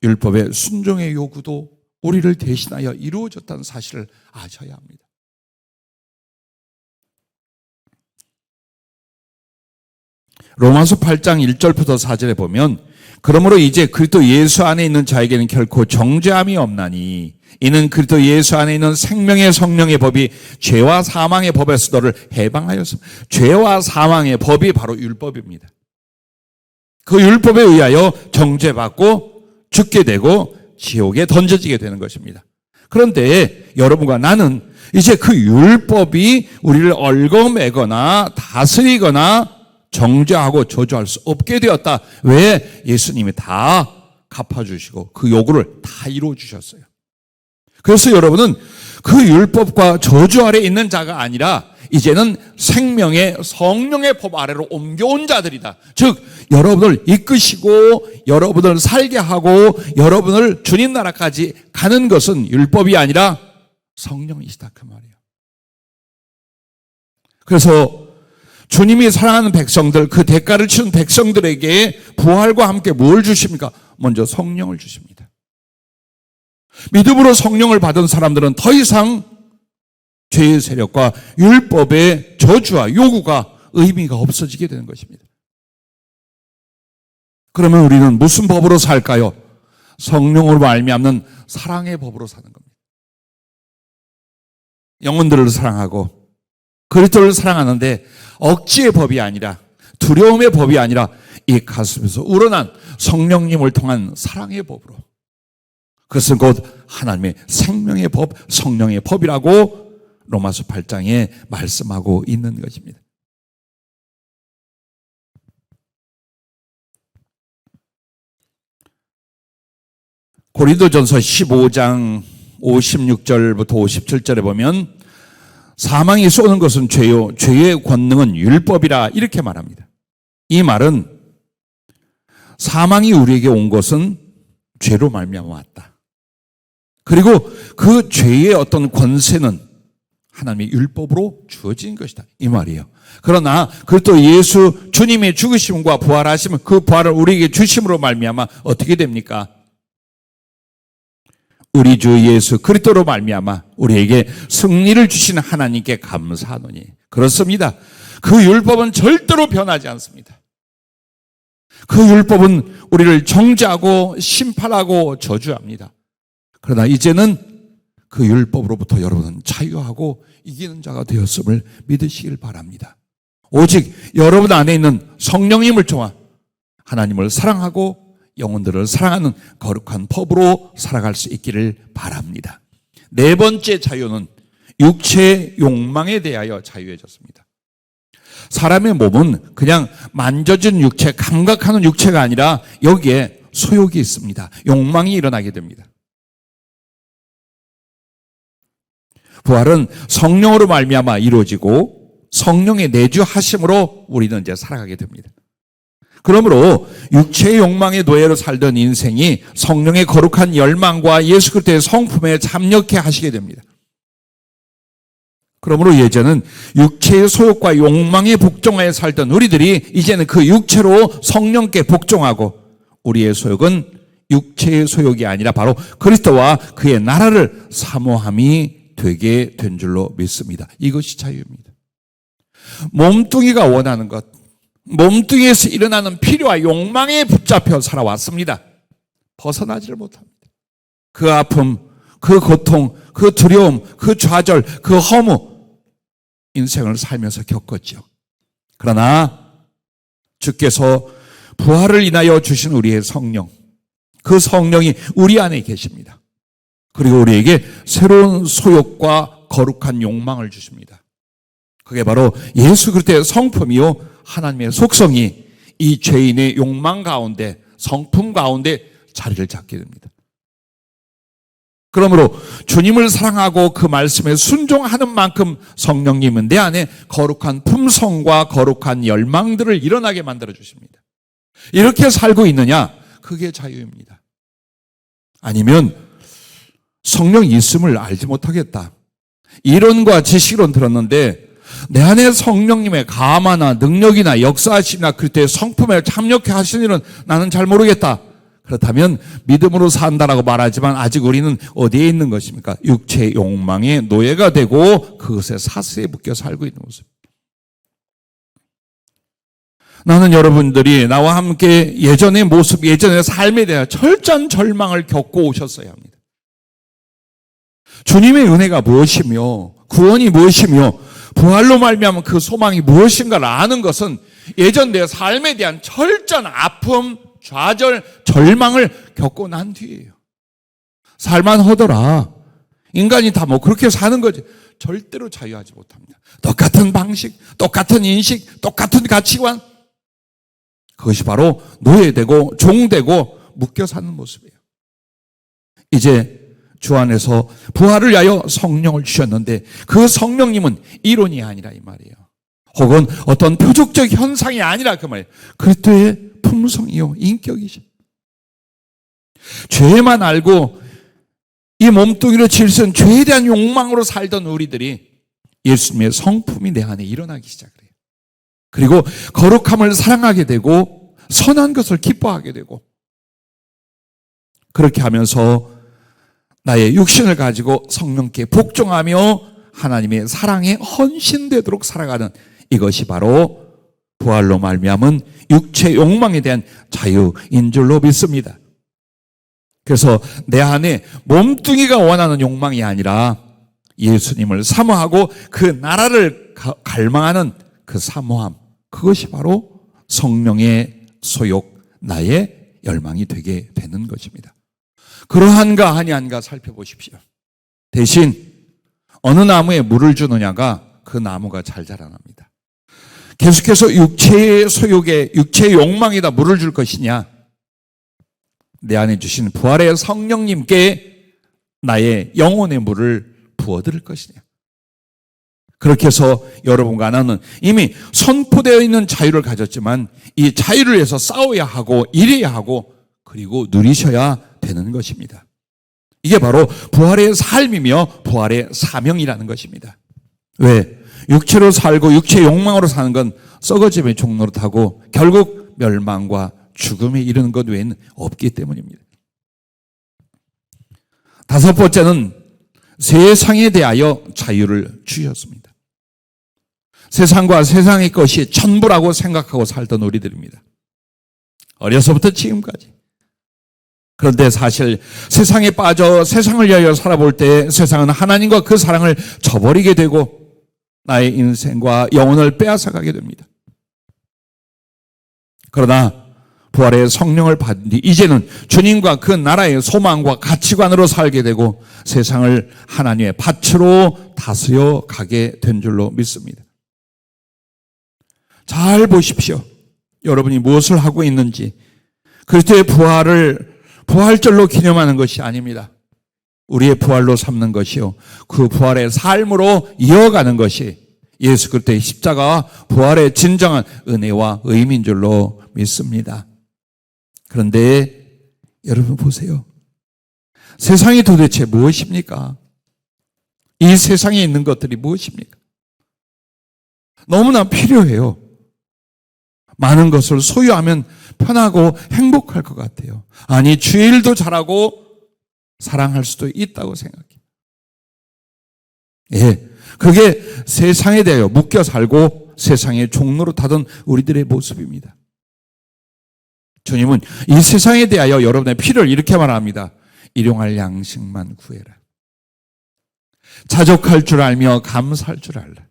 율법의 순종의 요구도 우리를 대신하여 이루어졌다는 사실을 아셔야 합니다. 로마서 8장 1절부터 4절에 보면 그러므로 이제 그리스도 예수 안에 있는 자에게는 결코 정죄함이 없나니 이는 그리스도 예수 안에 있는 생명의 성령의 법이 죄와 사망의 법에서 너를 해방하였습니다. 죄와 사망의 법이 바로 율법입니다. 그 율법에 의하여 정죄받고 죽게 되고 지옥에 던져지게 되는 것입니다. 그런데 여러분과 나는 이제 그 율법이 우리를 얽어매거나 다스리거나 정죄하고 저주할 수 없게 되었다. 왜? 예수님이 다 갚아주시고 그 요구를 다 이루어주셨어요. 그래서 여러분은 그 율법과 저주 아래 있는 자가 아니라 이제는 생명의 성령의 법 아래로 옮겨온 자들이다. 즉 여러분을 이끄시고 여러분을 살게 하고 여러분을 주님 나라까지 가는 것은 율법이 아니라 성령이시다 그 말이에요. 그래서 주님이 사랑하는 백성들, 그 대가를 치른 백성들에게 부활과 함께 뭘 주십니까? 먼저 성령을 주십니다. 믿음으로 성령을 받은 사람들은 더 이상 죄의 세력과 율법의 저주와 요구가 의미가 없어지게 되는 것입니다. 그러면 우리는 무슨 법으로 살까요? 성령으로 말미암는 사랑의 법으로 사는 겁니다. 영혼들을 사랑하고 그리스도를 사랑하는데 억지의 법이 아니라, 두려움의 법이 아니라 이 가슴에서 우러난 성령님을 통한 사랑의 법으로, 그것은 곧 하나님의 생명의 법, 성령의 법이라고 로마서 8장에 말씀하고 있는 것입니다. 고린도전서 15장 56절부터 57절에 보면 사망이 쏘는 것은 죄요, 죄의 권능은 율법이라 이렇게 말합니다. 이 말은 사망이 우리에게 온 것은 죄로 말미암아 왔다. 그리고 그 죄의 어떤 권세는 하나님의 율법으로 주어진 것이다, 이 말이에요. 그러나 그또 예수 주님의 죽으심과 부활하심, 그 부활을 우리에게 주심으로 말미암아 어떻게 됩니까? 우리 주 예수 그리스도로 말미암아 우리에게 승리를 주시는 하나님께 감사하노니. 그렇습니다. 그 율법은 절대로 변하지 않습니다. 그 율법은 우리를 정죄하고 심판하고 저주합니다. 그러나 이제는 그 율법으로부터 여러분은 자유하고 이기는 자가 되었음을 믿으시길 바랍니다. 오직 여러분 안에 있는 성령님을 통한 하나님을 사랑하고 영혼들을 사랑하는 거룩한 법으로 살아갈 수 있기를 바랍니다. 네 번째 자유는 육체의 욕망에 대하여 자유해졌습니다. 사람의 몸은 그냥 만져진 육체, 감각하는 육체가 아니라 여기에 소욕이 있습니다. 욕망이 일어나게 됩니다. 부활은 성령으로 말미암아 이루어지고 성령의 내주하심으로 우리는 이제 살아가게 됩니다. 그러므로 육체의 욕망의 노예로 살던 인생이 성령의 거룩한 열망과 예수 그리스도의 성품에 참여케 하시게 됩니다. 그러므로 예전은 육체의 소욕과 욕망에 복종하여 살던 우리들이 이제는 그 육체로 성령께 복종하고 우리의 소욕은 육체의 소욕이 아니라 바로 그리스도와 그의 나라를 사모함이 되게 된 줄로 믿습니다. 이것이 자유입니다. 몸뚱이가 원하는 것, 몸뚱이에서 일어나는 필요와 욕망에 붙잡혀 살아왔습니다. 벗어나지를 못합니다. 그 아픔, 그 고통, 그 두려움, 그 좌절, 그 허무, 인생을 살면서 겪었죠. 그러나 주께서 부활을 인하여 주신 우리의 성령, 그 성령이 우리 안에 계십니다. 그리고 우리에게 새로운 소욕과 거룩한 욕망을 주십니다. 그게 바로 예수 그리스도의 성품이요 하나님의 속성이 이 죄인의 욕망 가운데, 성품 가운데 자리를 잡게 됩니다. 그러므로 주님을 사랑하고 그 말씀에 순종하는 만큼 성령님은 내 안에 거룩한 품성과 거룩한 열망들을 일어나게 만들어 주십니다. 이렇게 살고 있느냐? 그게 자유입니다. 아니면 성령이 있음을 알지 못하겠다. 이론과 지식론 들었는데 내 안에 성령님의 감화나 능력이나 역사하심이나 그리스도의 성품에 참여케 하시는 일은 나는 잘 모르겠다. 그렇다면 믿음으로 산다라고 말하지만 아직 우리는 어디에 있는 것입니까? 육체의 욕망의 노예가 되고 그것에 사슬에 묶여 살고 있는 모습. 나는 여러분들이 나와 함께 예전의 모습, 예전의 삶에 대한 철저한 절망을 겪고 오셨어야 합니다. 주님의 은혜가 무엇이며 구원이 무엇이며 부활로 말미암은 그 소망이 무엇인가를 아는 것은 예전 내 삶에 대한 철저한 아픔, 좌절, 절망을 겪고 난 뒤에요. 살만하더라. 인간이 다 뭐 그렇게 사는 거지. 절대로 자유하지 못합니다. 똑같은 방식, 똑같은 인식, 똑같은 가치관. 그것이 바로 노예되고 종되고 묶여 사는 모습이에요. 이제 주 안에서 부활을 위하여 성령을 주셨는데 그 성령님은 이론이 아니라 이 말이에요. 혹은 어떤 표적적 현상이 아니라 그 말이에요. 그리스도의 품성이요 인격이죠. 죄만 알고 이 몸뚱이로 질서는 죄에 대한 욕망으로 살던 우리들이 예수님의 성품이 내 안에 일어나기 시작을 해요. 그리고 거룩함을 사랑하게 되고 선한 것을 기뻐하게 되고 그렇게 하면서 나의 육신을 가지고 성령께 복종하며 하나님의 사랑에 헌신되도록 살아가는 이것이 바로 부활로 말미암은 육체 욕망에 대한 자유인 줄로 믿습니다. 그래서 내 안에 몸뚱이가 원하는 욕망이 아니라 예수님을 사모하고 그 나라를 갈망하는 그 사모함, 그것이 바로 성령의 소욕, 나의 열망이 되게 되는 것입니다. 그러한가 아니한가 살펴보십시오. 대신 어느 나무에 물을 주느냐가 그 나무가 잘 자라납니다. 계속해서 육체의 소욕에, 육체의 욕망에다 물을 줄 것이냐, 내 안에 주신 부활의 성령님께 나의 영혼의 물을 부어드릴 것이냐. 그렇게 해서 여러분과 나는 이미 선포되어 있는 자유를 가졌지만 이 자유를 위해서 싸워야 하고 일해야 하고 그리고 누리셔야 되는 것입니다. 이게 바로 부활의 삶이며 부활의 사명이라는 것입니다. 왜? 육체로 살고 육체의 욕망으로 사는 건 썩어짐의 종로로 타고 결국 멸망과 죽음에 이르는 것 외에는 없기 때문입니다. 다섯 번째는 세상에 대하여 자유를 주셨습니다. 세상과 세상의 것이 전부라고 생각하고 살던 우리들입니다. 어려서부터 지금까지. 그런데 사실 세상에 빠져 세상을 위하여 살아볼 때 세상은 하나님과 그 사랑을 저버리게 되고 나의 인생과 영혼을 빼앗아가게 됩니다. 그러나 부활의 성령을 받은 뒤 이제는 주님과 그 나라의 소망과 가치관으로 살게 되고 세상을 하나님의 밭으로 다스려 가게 된 줄로 믿습니다. 잘 보십시오. 여러분이 무엇을 하고 있는지. 그리스도의 부활을 부활절로 기념하는 것이 아닙니다. 우리의 부활로 삼는 것이요, 그 부활의 삶으로 이어가는 것이 예수 그리스도의 십자가와 부활의 진정한 은혜와 의미인 줄로 믿습니다. 그런데 여러분 보세요. 세상이 도대체 무엇입니까? 이 세상에 있는 것들이 무엇입니까? 너무나 필요해요. 많은 것을 소유하면 편하고 행복할 것 같아요. 아니, 주일도 잘하고 사랑할 수도 있다고 생각해요. 예, 그게 세상에 대하여 묶여 살고 세상의 종로로 타던 우리들의 모습입니다. 주님은 이 세상에 대하여 여러분의 필요를 이렇게 말합니다. 일용할 양식만 구해라. 자족할 줄 알며 감사할 줄 알라.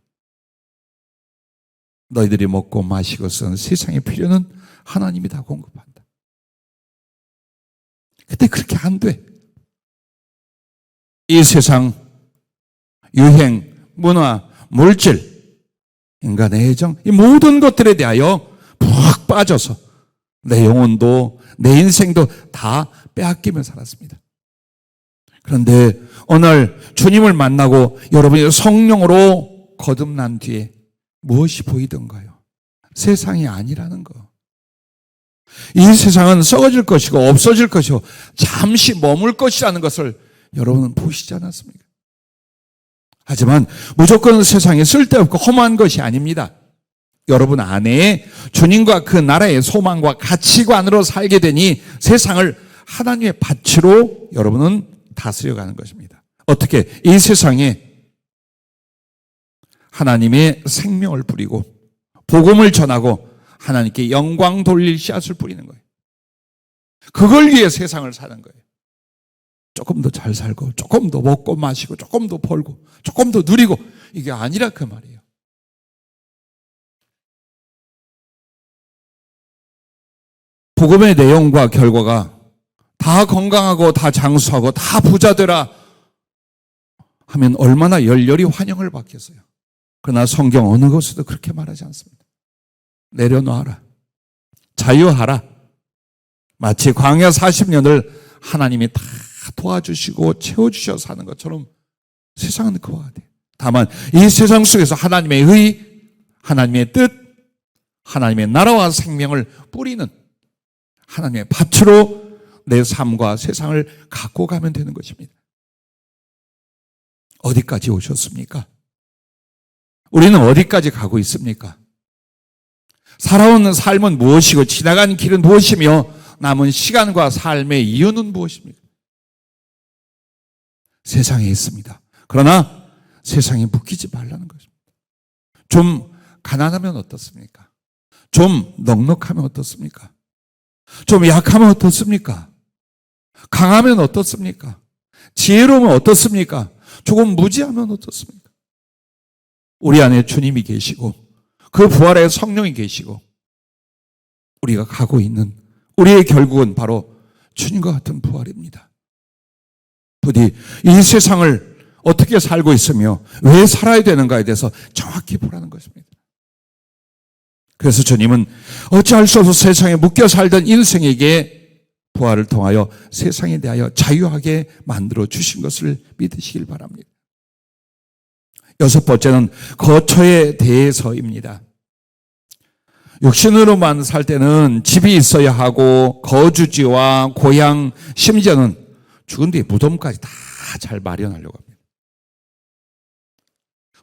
너희들이 먹고 마시고 쓰는 세상의 필요는 하나님이 다 공급한다. 근데 그렇게 안 돼. 이 세상 유행, 문화, 물질, 인간의 애정, 이 모든 것들에 대하여 푹 빠져서 내 영혼도 내 인생도 다 빼앗기며 살았습니다. 그런데 오늘 주님을 만나고 여러분이 성령으로 거듭난 뒤에 무엇이 보이던가요? 세상이 아니라는 거. 이 세상은 썩어질 것이고 없어질 것이고 잠시 머물 것이라는 것을 여러분은 보시지 않았습니까? 하지만 무조건 세상에 쓸데없고 험한 것이 아닙니다. 여러분 안에 주님과 그 나라의 소망과 가치관으로 살게 되니 세상을 하나님의 밭으로 여러분은 다스려가는 것입니다. 어떻게? 이 세상에 하나님의 생명을 뿌리고 복음을 전하고 하나님께 영광 돌릴 씨앗을 뿌리는 거예요. 그걸 위해 세상을 사는 거예요. 조금 더 잘 살고 조금 더 먹고 마시고 조금 더 벌고 조금 더 누리고 이게 아니라 그 말이에요. 복음의 내용과 결과가 다 건강하고 다 장수하고 다 부자 되라 하면 얼마나 열렬히 환영을 받겠어요. 그러나 성경 어느 곳에도 그렇게 말하지 않습니다. 내려놓아라. 자유하라. 마치 광야 40년을 하나님이 다 도와주시고 채워주셔서 사는 것처럼 세상은 그와 같아요. 다만 이 세상 속에서 하나님의 의, 하나님의 뜻, 하나님의 나라와 생명을 뿌리는 하나님의 밭으로 내 삶과 세상을 갖고 가면 되는 것입니다. 어디까지 오셨습니까? 우리는 어디까지 가고 있습니까? 살아온 삶은 무엇이고 지나간 길은 무엇이며 남은 시간과 삶의 이유는 무엇입니까? 세상에 있습니다. 그러나 세상에 묶이지 말라는 것입니다. 좀 가난하면 어떻습니까? 좀 넉넉하면 어떻습니까? 좀 약하면 어떻습니까? 강하면 어떻습니까? 지혜로우면 어떻습니까? 조금 무지하면 어떻습니까? 우리 안에 주님이 계시고 그 부활의 성령이 계시고 우리가 가고 있는 우리의 결국은 바로 주님과 같은 부활입니다. 부디 이 세상을 어떻게 살고 있으며 왜 살아야 되는가에 대해서 정확히 보라는 것입니다. 그래서 주님은 어찌할 수 없어 세상에 묶여 살던 인생에게 부활을 통하여 세상에 대하여 자유하게 만들어 주신 것을 믿으시길 바랍니다. 여섯 번째는 거처에 대해서입니다. 육신으로만 살 때는 집이 있어야 하고 거주지와 고향, 심지어는 죽은 뒤에 무덤까지 다 잘 마련하려고 합니다.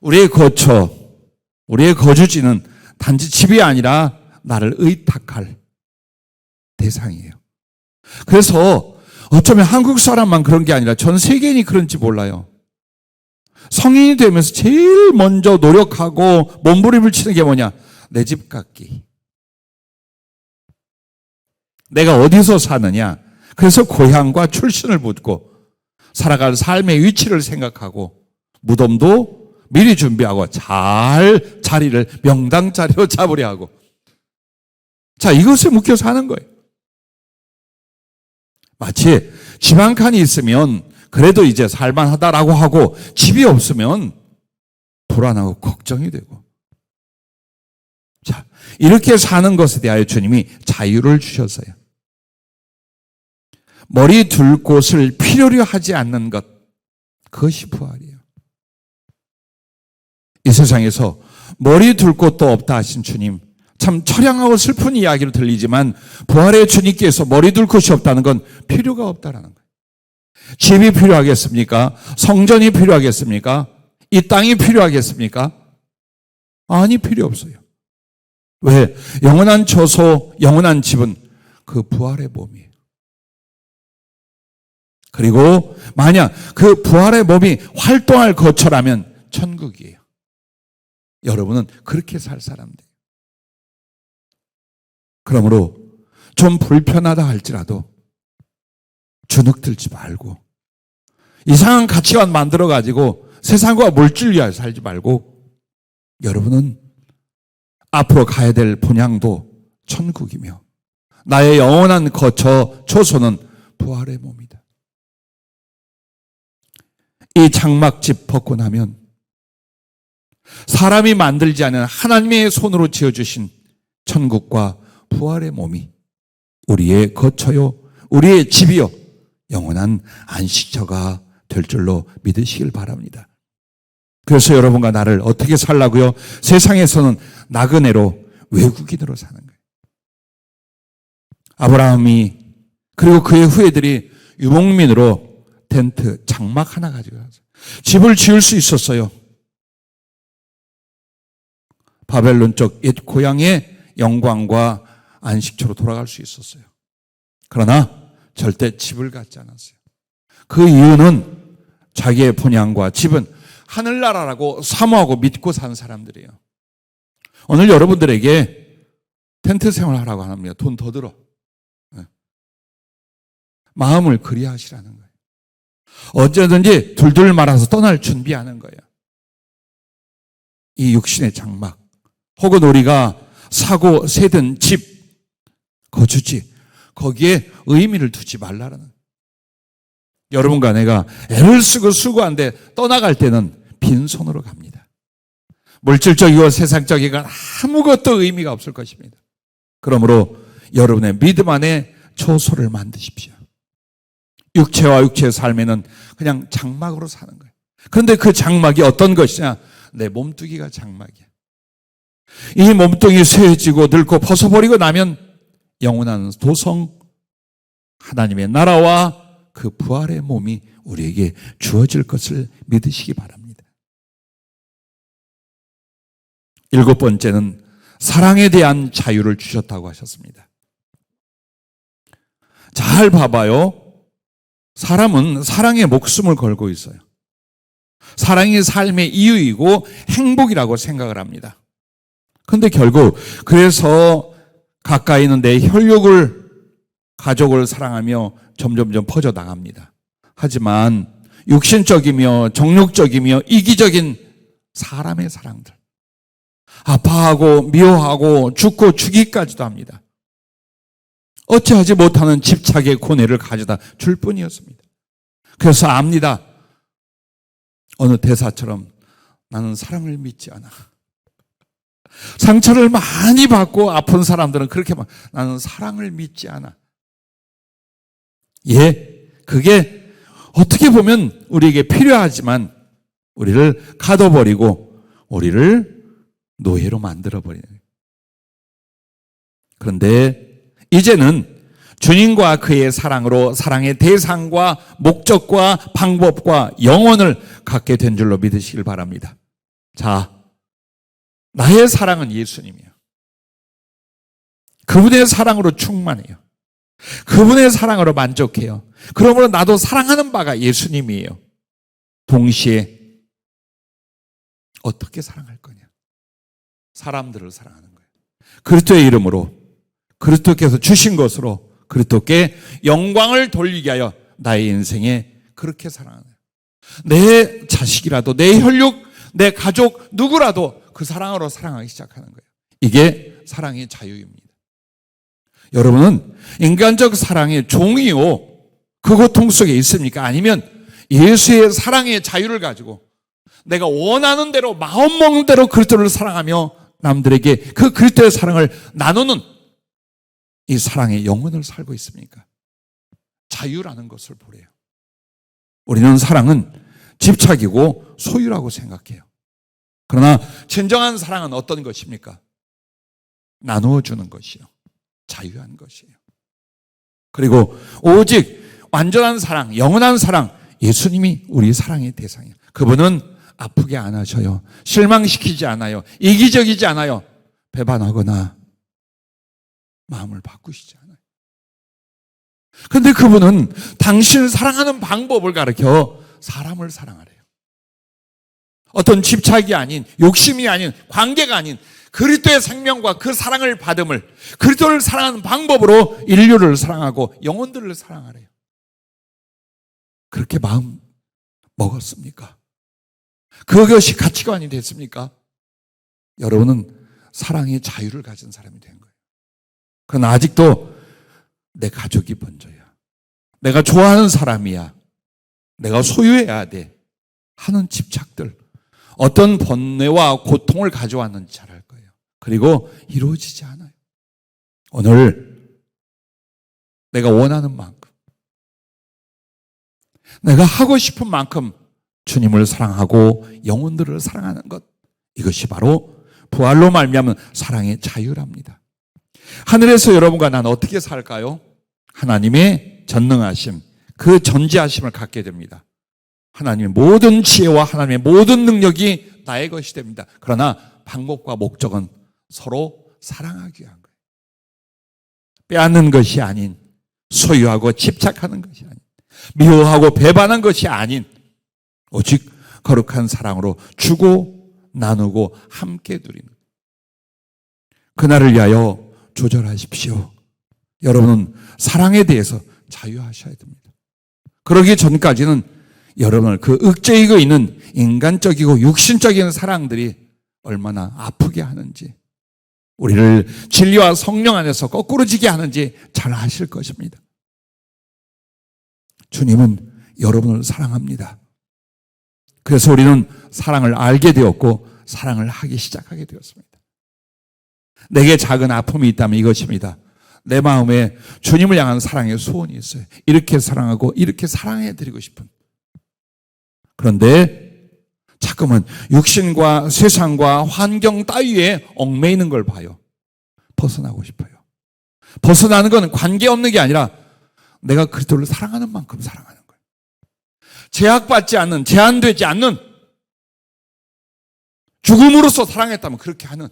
우리의 거처, 우리의 거주지는 단지 집이 아니라 나를 의탁할 대상이에요. 그래서 어쩌면 한국 사람만 그런 게 아니라 전 세계인이 그런지 몰라요. 성인이 되면서 제일 먼저 노력하고 몸부림을 치는 게 뭐냐? 내 집 갖기. 내가 어디서 사느냐? 그래서 고향과 출신을 묻고 살아갈 삶의 위치를 생각하고 무덤도 미리 준비하고 잘 자리를 명당 자리로 잡으려 하고 자, 이것에 묶여 사는 거예요. 마치 집 한 칸이 있으면 그래도 이제 살만하다라고 하고 집이 없으면 불안하고 걱정이 되고 자, 이렇게 사는 것에 대하여 주님이 자유를 주셨어요. 머리 둘 곳을 필요로 하지 않는 것, 그것이 부활이에요. 이 세상에서 머리 둘 곳도 없다 하신 주님, 참 처량하고 슬픈 이야기로 들리지만 부활의 주님께서 머리 둘 곳이 없다는 건 필요가 없다라는 거예요. 집이 필요하겠습니까? 성전이 필요하겠습니까? 이 땅이 필요하겠습니까? 아니, 필요 없어요. 왜? 영원한 처소, 영원한 집은 그 부활의 몸이에요. 그리고 만약 그 부활의 몸이 활동할 거처라면 천국이에요. 여러분은 그렇게 살 사람들. 그러므로 좀 불편하다 할지라도 주눅 들지 말고 이상한 가치관 만들어가지고 세상과 물질위하여 살지 말고 여러분은 앞으로 가야 될 본향도 천국이며 나의 영원한 거처 초소는 부활의 몸이다. 이 장막집 벗고 나면 사람이 만들지 않은 하나님의 손으로 지어주신 천국과 부활의 몸이 우리의 거처요, 우리의 집이요, 영원한 안식처가 될 줄로 믿으시길 바랍니다. 그래서 여러분과 나를 어떻게 살라고요? 세상에서는 나그네로 외국인으로 사는 거예요. 아브라함이 그리고 그의 후예들이 유목민으로 텐트, 장막 하나 가지고 가서 집을 지을 수 있었어요. 바벨론 쪽 옛 고향의 영광과 안식처로 돌아갈 수 있었어요. 그러나 절대 집을 갖지 않았어요. 그 이유는 자기의 본향과 집은 하늘나라라고 사모하고 믿고 산 사람들이에요. 오늘 여러분들에게 텐트 생활하라고 합니다. 돈 더 들어. 마음을 그리하시라는 거예요. 언제든지 둘둘 말아서 떠날 준비하는 거예요. 이 육신의 장막 혹은 우리가 사고 세든 집, 거주지 거기에 의미를 두지 말라는 거예요. 여러분과 내가 애를 쓰고 수고한데 떠나갈 때는 빈손으로 갑니다. 물질적이고 세상적이고 아무것도 의미가 없을 것입니다. 그러므로 여러분의 믿음 안에 초소를 만드십시오. 육체와 육체의 삶에는 그냥 장막으로 사는 거예요. 그런데 그 장막이 어떤 것이냐? 내 몸뚱이가 장막이야. 이 몸뚱이 쇠해지고 늙고 벗어버리고 나면 영원한 도성 하나님의 나라와 그 부활의 몸이 우리에게 주어질 것을 믿으시기 바랍니다. 일곱 번째는 사랑에 대한 자유를 주셨다고 하셨습니다. 잘 봐봐요. 사람은 사랑에 목숨을 걸고 있어요. 사랑이 삶의 이유이고 행복이라고 생각을 합니다. 근데 결국 그래서 가까이 있는 내 혈육을, 가족을 사랑하며 점점점 퍼져 나갑니다. 하지만 육신적이며 정욕적이며 이기적인 사람의 사랑들, 아파하고 미워하고 죽고 죽이기까지도 합니다. 어찌하지 못하는 집착의 고뇌를 가져다 줄 뿐이었습니다. 그래서 압니다. 어느 대사처럼 나는 사랑을 믿지 않아. 상처를 많이 받고 아픈 사람들은 그렇게 막 나는 사랑을 믿지 않아. 예, 그게 어떻게 보면 우리에게 필요하지만 우리를 가둬버리고 우리를 노예로 만들어버리는 거예요. 그런데 이제는 주님과 그의 사랑으로 사랑의 대상과 목적과 방법과 영혼을 갖게 된 줄로 믿으시길 바랍니다. 자, 나의 사랑은 예수님이에요. 그분의 사랑으로 충만해요. 그분의 사랑으로 만족해요. 그러므로 나도 사랑하는 바가 예수님이에요. 동시에 어떻게 사랑할 거냐? 사람들을 사랑하는 거예요. 그리스도의 이름으로, 그리스도께서 주신 것으로 그리스도께 영광을 돌리게 하여 나의 인생에 그렇게 사랑하는 거예요. 내 자식이라도, 내 혈육, 내 가족 누구라도 그 사랑으로 사랑하기 시작하는 거예요. 이게 사랑의 자유입니다. 여러분은 인간적 사랑의 종이요, 그 고통 속에 있습니까? 아니면 예수의 사랑의 자유를 가지고 내가 원하는 대로, 마음 먹는 대로 그리스도를 사랑하며 남들에게 그 그리스도의 사랑을 나누는 이 사랑의 영혼을 살고 있습니까? 자유라는 것을 보래요. 우리는 사랑은 집착이고 소유라고 생각해요. 그러나 진정한 사랑은 어떤 것입니까? 나누어 주는 것이요, 자유한 것이에요. 그리고 오직 완전한 사랑, 영원한 사랑, 예수님이 우리 사랑의 대상이에요. 그분은 아프게 안 하셔요. 실망시키지 않아요. 이기적이지 않아요. 배반하거나 마음을 바꾸시지 않아요. 그런데 그분은 당신을 사랑하는 방법을 가르쳐 사람을 사랑하래요. 어떤 집착이 아닌, 욕심이 아닌, 관계가 아닌 그리스도의 생명과 그 사랑을 받음을, 그리스도를 사랑하는 방법으로 인류를 사랑하고 영혼들을 사랑하래요. 그렇게 마음 먹었습니까? 그것이 가치관이 됐습니까? 여러분은 사랑의 자유를 가진 사람이 된 거예요. 그러나 아직도 내 가족이 먼저야, 내가 좋아하는 사람이야, 내가 소유해야 돼 하는 집착들, 어떤 번뇌와 고통을 가져왔는지 잘 알 거예요. 그리고 이루어지지 않아요. 오늘 내가 원하는 만큼, 내가 하고 싶은 만큼 주님을 사랑하고 영혼들을 사랑하는 것, 이것이 바로 부활로 말미암은 사랑의 자유랍니다. 하늘에서 여러분과 나는 어떻게 살까요? 하나님의 전능하심, 그 전지하심을 갖게 됩니다. 하나님의 모든 지혜와 하나님의 모든 능력이 나의 것이 됩니다. 그러나 방법과 목적은 서로 사랑하기 위한 거예요. 빼앗는 것이 아닌, 소유하고 집착하는 것이 아닌, 미워하고 배반한 것이 아닌, 오직 거룩한 사랑으로 주고 나누고 함께 누리는, 그날을 위하여 조절하십시오. 여러분은 사랑에 대해서 자유하셔야 됩니다. 그러기 전까지는 여러분을 그 억제이고 있는 인간적이고 육신적인 사랑들이 얼마나 아프게 하는지, 우리를 진리와 성령 안에서 거꾸로지게 하는지 잘 아실 것입니다. 주님은 여러분을 사랑합니다. 그래서 우리는 사랑을 알게 되었고 사랑을 하기 시작하게 되었습니다. 내게 작은 아픔이 있다면 이것입니다. 내 마음에 주님을 향한 사랑의 소원이 있어요. 이렇게 사랑하고 이렇게 사랑해드리고 싶은. 그런데 자꾸만 육신과 세상과 환경 따위에 얽매이는 걸 봐요. 벗어나고 싶어요. 벗어나는 건 관계없는 게 아니라 내가 그리스도를 사랑하는 만큼 사랑하는 거예요. 제약받지 않는, 제한되지 않는, 죽음으로써 사랑했다면 그렇게 하는,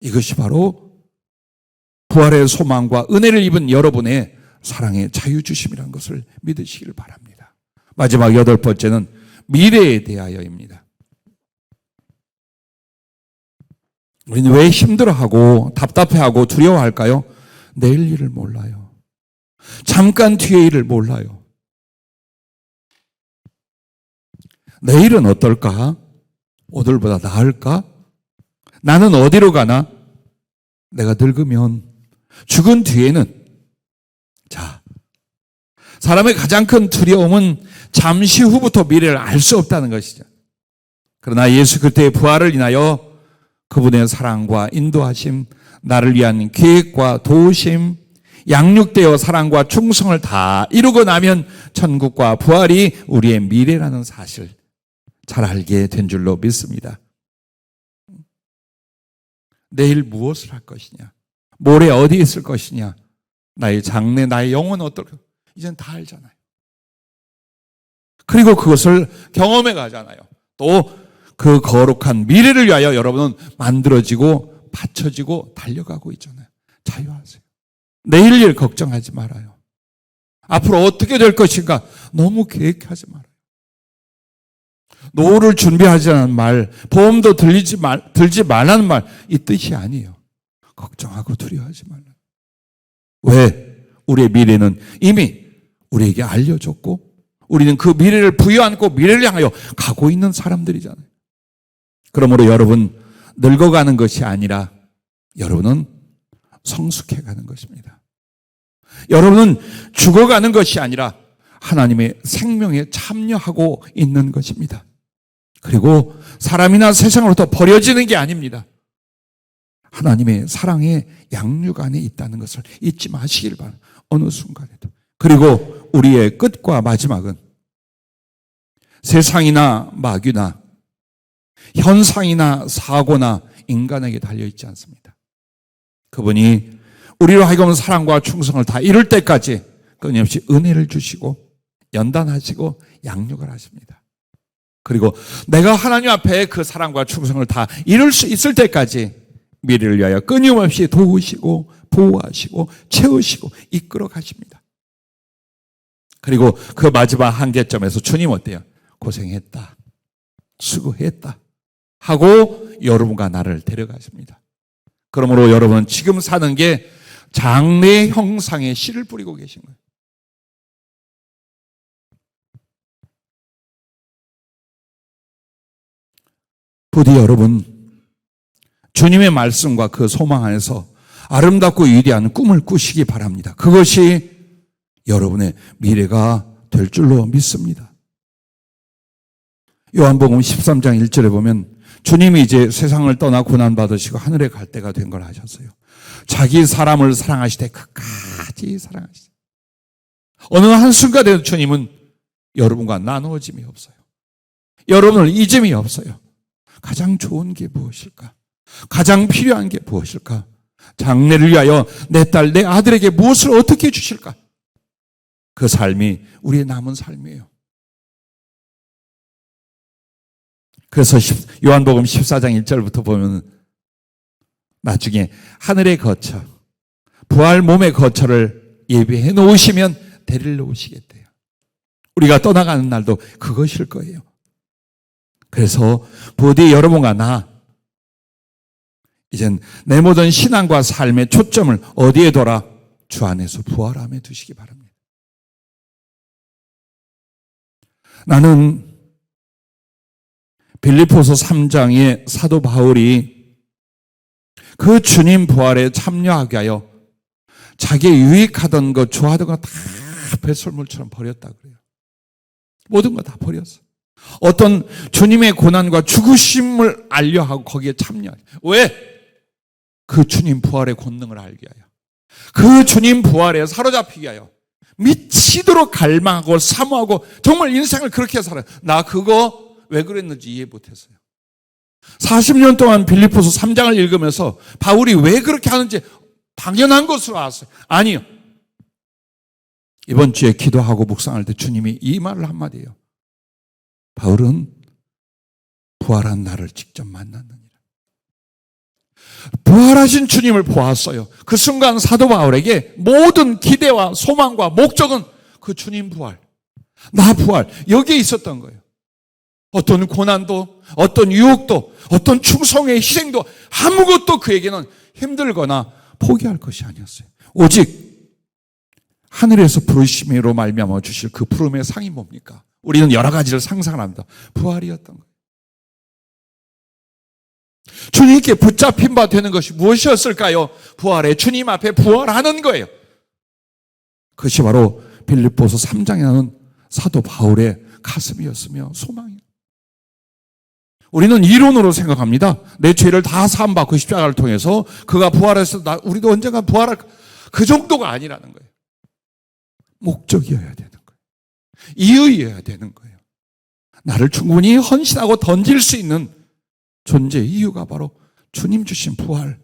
이것이 바로 부활의 소망과 은혜를 입은 여러분의 사랑의 자유주심이라는 것을 믿으시길 바랍니다. 마지막 8번째는 미래에 대하여입니다. 우리는 왜 힘들어하고 답답해하고 두려워할까요? 내일 일을 몰라요. 잠깐 뒤의 일을 몰라요. 내일은 어떨까? 오늘보다 나을까? 나는 어디로 가나? 내가 늙으면 죽은 뒤에는 사람의 가장 큰 두려움은 잠시 후부터 미래를 알 수 없다는 것이죠. 그러나 예수 그리스도의 부활을 인하여 그분의 사랑과 인도하심, 나를 위한 계획과 도우심, 양육되어 사랑과 충성을 다 이루고 나면 천국과 부활이 우리의 미래라는 사실 잘 알게 된 줄로 믿습니다. 내일 무엇을 할 것이냐? 모레 어디 있을 것이냐? 나의 장래, 나의 영혼은 어떨까? 이젠 다 알잖아요. 그리고 그것을 경험해 가잖아요. 또 그 거룩한 미래를 위하여 여러분은 만들어지고 받쳐지고 달려가고 있잖아요. 자유하세요. 내일 일 걱정하지 말아요. 앞으로 어떻게 될 것인가 너무 계획하지 말아요. 노후를 준비하자는 말, 보험도 들지 말라는 말, 이 뜻이 아니에요. 걱정하고 두려워하지 말라. 왜? 우리의 미래는 이미 우리에게 알려졌고 우리는 그 미래를 부여안고 미래를 향하여 가고 있는 사람들이잖아요. 그러므로 여러분 늙어가는 것이 아니라 여러분은 성숙해가는 것입니다. 여러분은 죽어가는 것이 아니라 하나님의 생명에 참여하고 있는 것입니다. 그리고 사람이나 세상으로부터 버려지는 게 아닙니다. 하나님의 사랑의 양육 안에 있다는 것을 잊지 마시길 바랍니다. 어느 순간에도. 그리고 우리의 끝과 마지막은 세상이나 마귀나 현상이나 사고나 인간에게 달려있지 않습니다. 그분이 우리로 하여금 사랑과 충성을 다 이룰 때까지 끊임없이 은혜를 주시고 연단하시고 양육을 하십니다. 그리고 내가 하나님 앞에 그 사랑과 충성을 다 이룰 수 있을 때까지 미래를 위하여 끊임없이 도우시고 보호하시고 채우시고 이끌어 가십니다. 그리고 그 마지막 한계점에서 주님 어때요? 고생했다. 수고했다. 하고 여러분과 나를 데려가십니다. 그러므로 여러분은 지금 사는 게 장래 형상의 씨를 뿌리고 계신 거예요. 부디 여러분 주님의 말씀과 그 소망 안에서 아름답고 위대한 꿈을 꾸시기 바랍니다. 그것이 여러분의 미래가 될 줄로 믿습니다. 요한복음 13장 1절에 보면 주님이 이제 세상을 떠나 고난받으시고 하늘에 갈 때가 된 걸 아셨어요. 자기 사람을 사랑하시되 끝까지 사랑하시되 어느 한순간에도 주님은 여러분과 나누어짐이 없어요. 여러분을 잊음이 없어요. 가장 좋은 게 무엇일까? 가장 필요한 게 무엇일까? 장래를 위하여 내 딸, 내 아들에게 무엇을 어떻게 주실까? 그 삶이 우리의 남은 삶이에요. 그래서 요한복음 14장 1절부터 보면 나중에 하늘의 거처, 부활 몸의 거처를 예비해 놓으시면 데리러 오시겠대요. 우리가 떠나가는 날도 그것일 거예요. 그래서 부디 여러분과 나 이젠 내 모든 신앙과 삶의 초점을 어디에 둬라? 주 안에서 부활함에 두시기 바랍니다. 나는 빌립보서 3장의 사도 바울이 그 주님 부활에 참여하게 하여 자기의 유익하던 것, 좋아하던 것 다 배설물처럼 버렸다 그래요. 모든 거 다 버렸어. 어떤 주님의 고난과 죽으심을 알려하고 거기에 참여하게. 왜? 그 주님 부활의 권능을 알게 하여. 그 주님 부활에 사로잡히게 하여. 미치도록 갈망하고 사모하고 정말 인생을 그렇게 살아요. 나 그거 왜 그랬는지 이해 못했어요. 40년 동안 빌립보서 3장을 읽으면서 바울이 왜 그렇게 하는지 당연한 것으로 알았어요. 아니요. 이번 주에 기도하고 묵상할 때 주님이 이 말을 한마디예요. 바울은 부활한 나를 직접 만났느니라. 부활하신 주님을 보았어요. 그 순간 사도 바울에게 모든 기대와 소망과 목적은 그 주님 부활, 나 부활, 여기에 있었던 거예요. 어떤 고난도, 어떤 유혹도, 어떤 충성의 희생도 아무것도 그에게는 힘들거나 포기할 것이 아니었어요. 오직 하늘에서 부르심으로 말미암아 주실 그 부름의 상이 뭡니까? 우리는 여러 가지를 상상합니다. 부활이었던 거예요. 주님께 붙잡힌 바 되는 것이 무엇이었을까요? 부활의 주님 앞에 부활하는 거예요. 그것이 바로 빌립보서 3장에 나오는 사도 바울의 가슴이었으며 소망이에요. 우리는 이론으로 생각합니다. 내 죄를 다 사함받고 십자가를 통해서 그가 부활해서 우리도 언젠가 부활할 그 정도가 아니라는 거예요. 목적이어야 되는 거예요. 이유여야 되는 거예요. 나를 충분히 헌신하고 던질 수 있는 존재 이유가 바로 주님 주신 부활,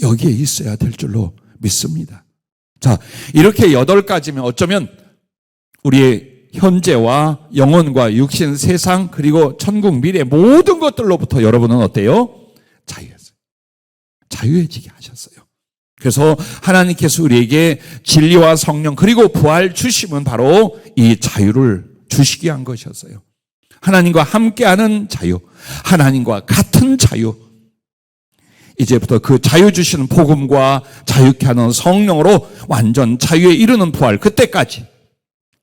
여기에 있어야 될 줄로 믿습니다. 자, 이렇게 8가지면 어쩌면 우리의 현재와 영혼과 육신, 세상, 그리고 천국, 미래 모든 것들로부터 여러분은 어때요? 자유했어요. 자유해지게 하셨어요. 그래서 하나님께서 우리에게 진리와 성령 그리고 부활 주심은 바로 이 자유를 주시게 한 것이었어요. 하나님과 함께하는 자유, 하나님과 같은 자유. 이제부터 그 자유 주시는 복음과 자유케 하는 성령으로 완전 자유에 이르는 부활, 그때까지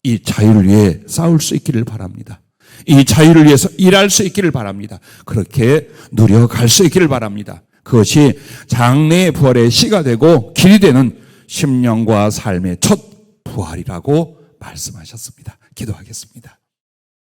이 자유를 위해 싸울 수 있기를 바랍니다. 이 자유를 위해서 일할 수 있기를 바랍니다. 그렇게 누려갈 수 있기를 바랍니다. 그것이 장래의 부활의 시가 되고 길이 되는 심령과 삶의 첫 부활이라고 말씀하셨습니다. 기도하겠습니다.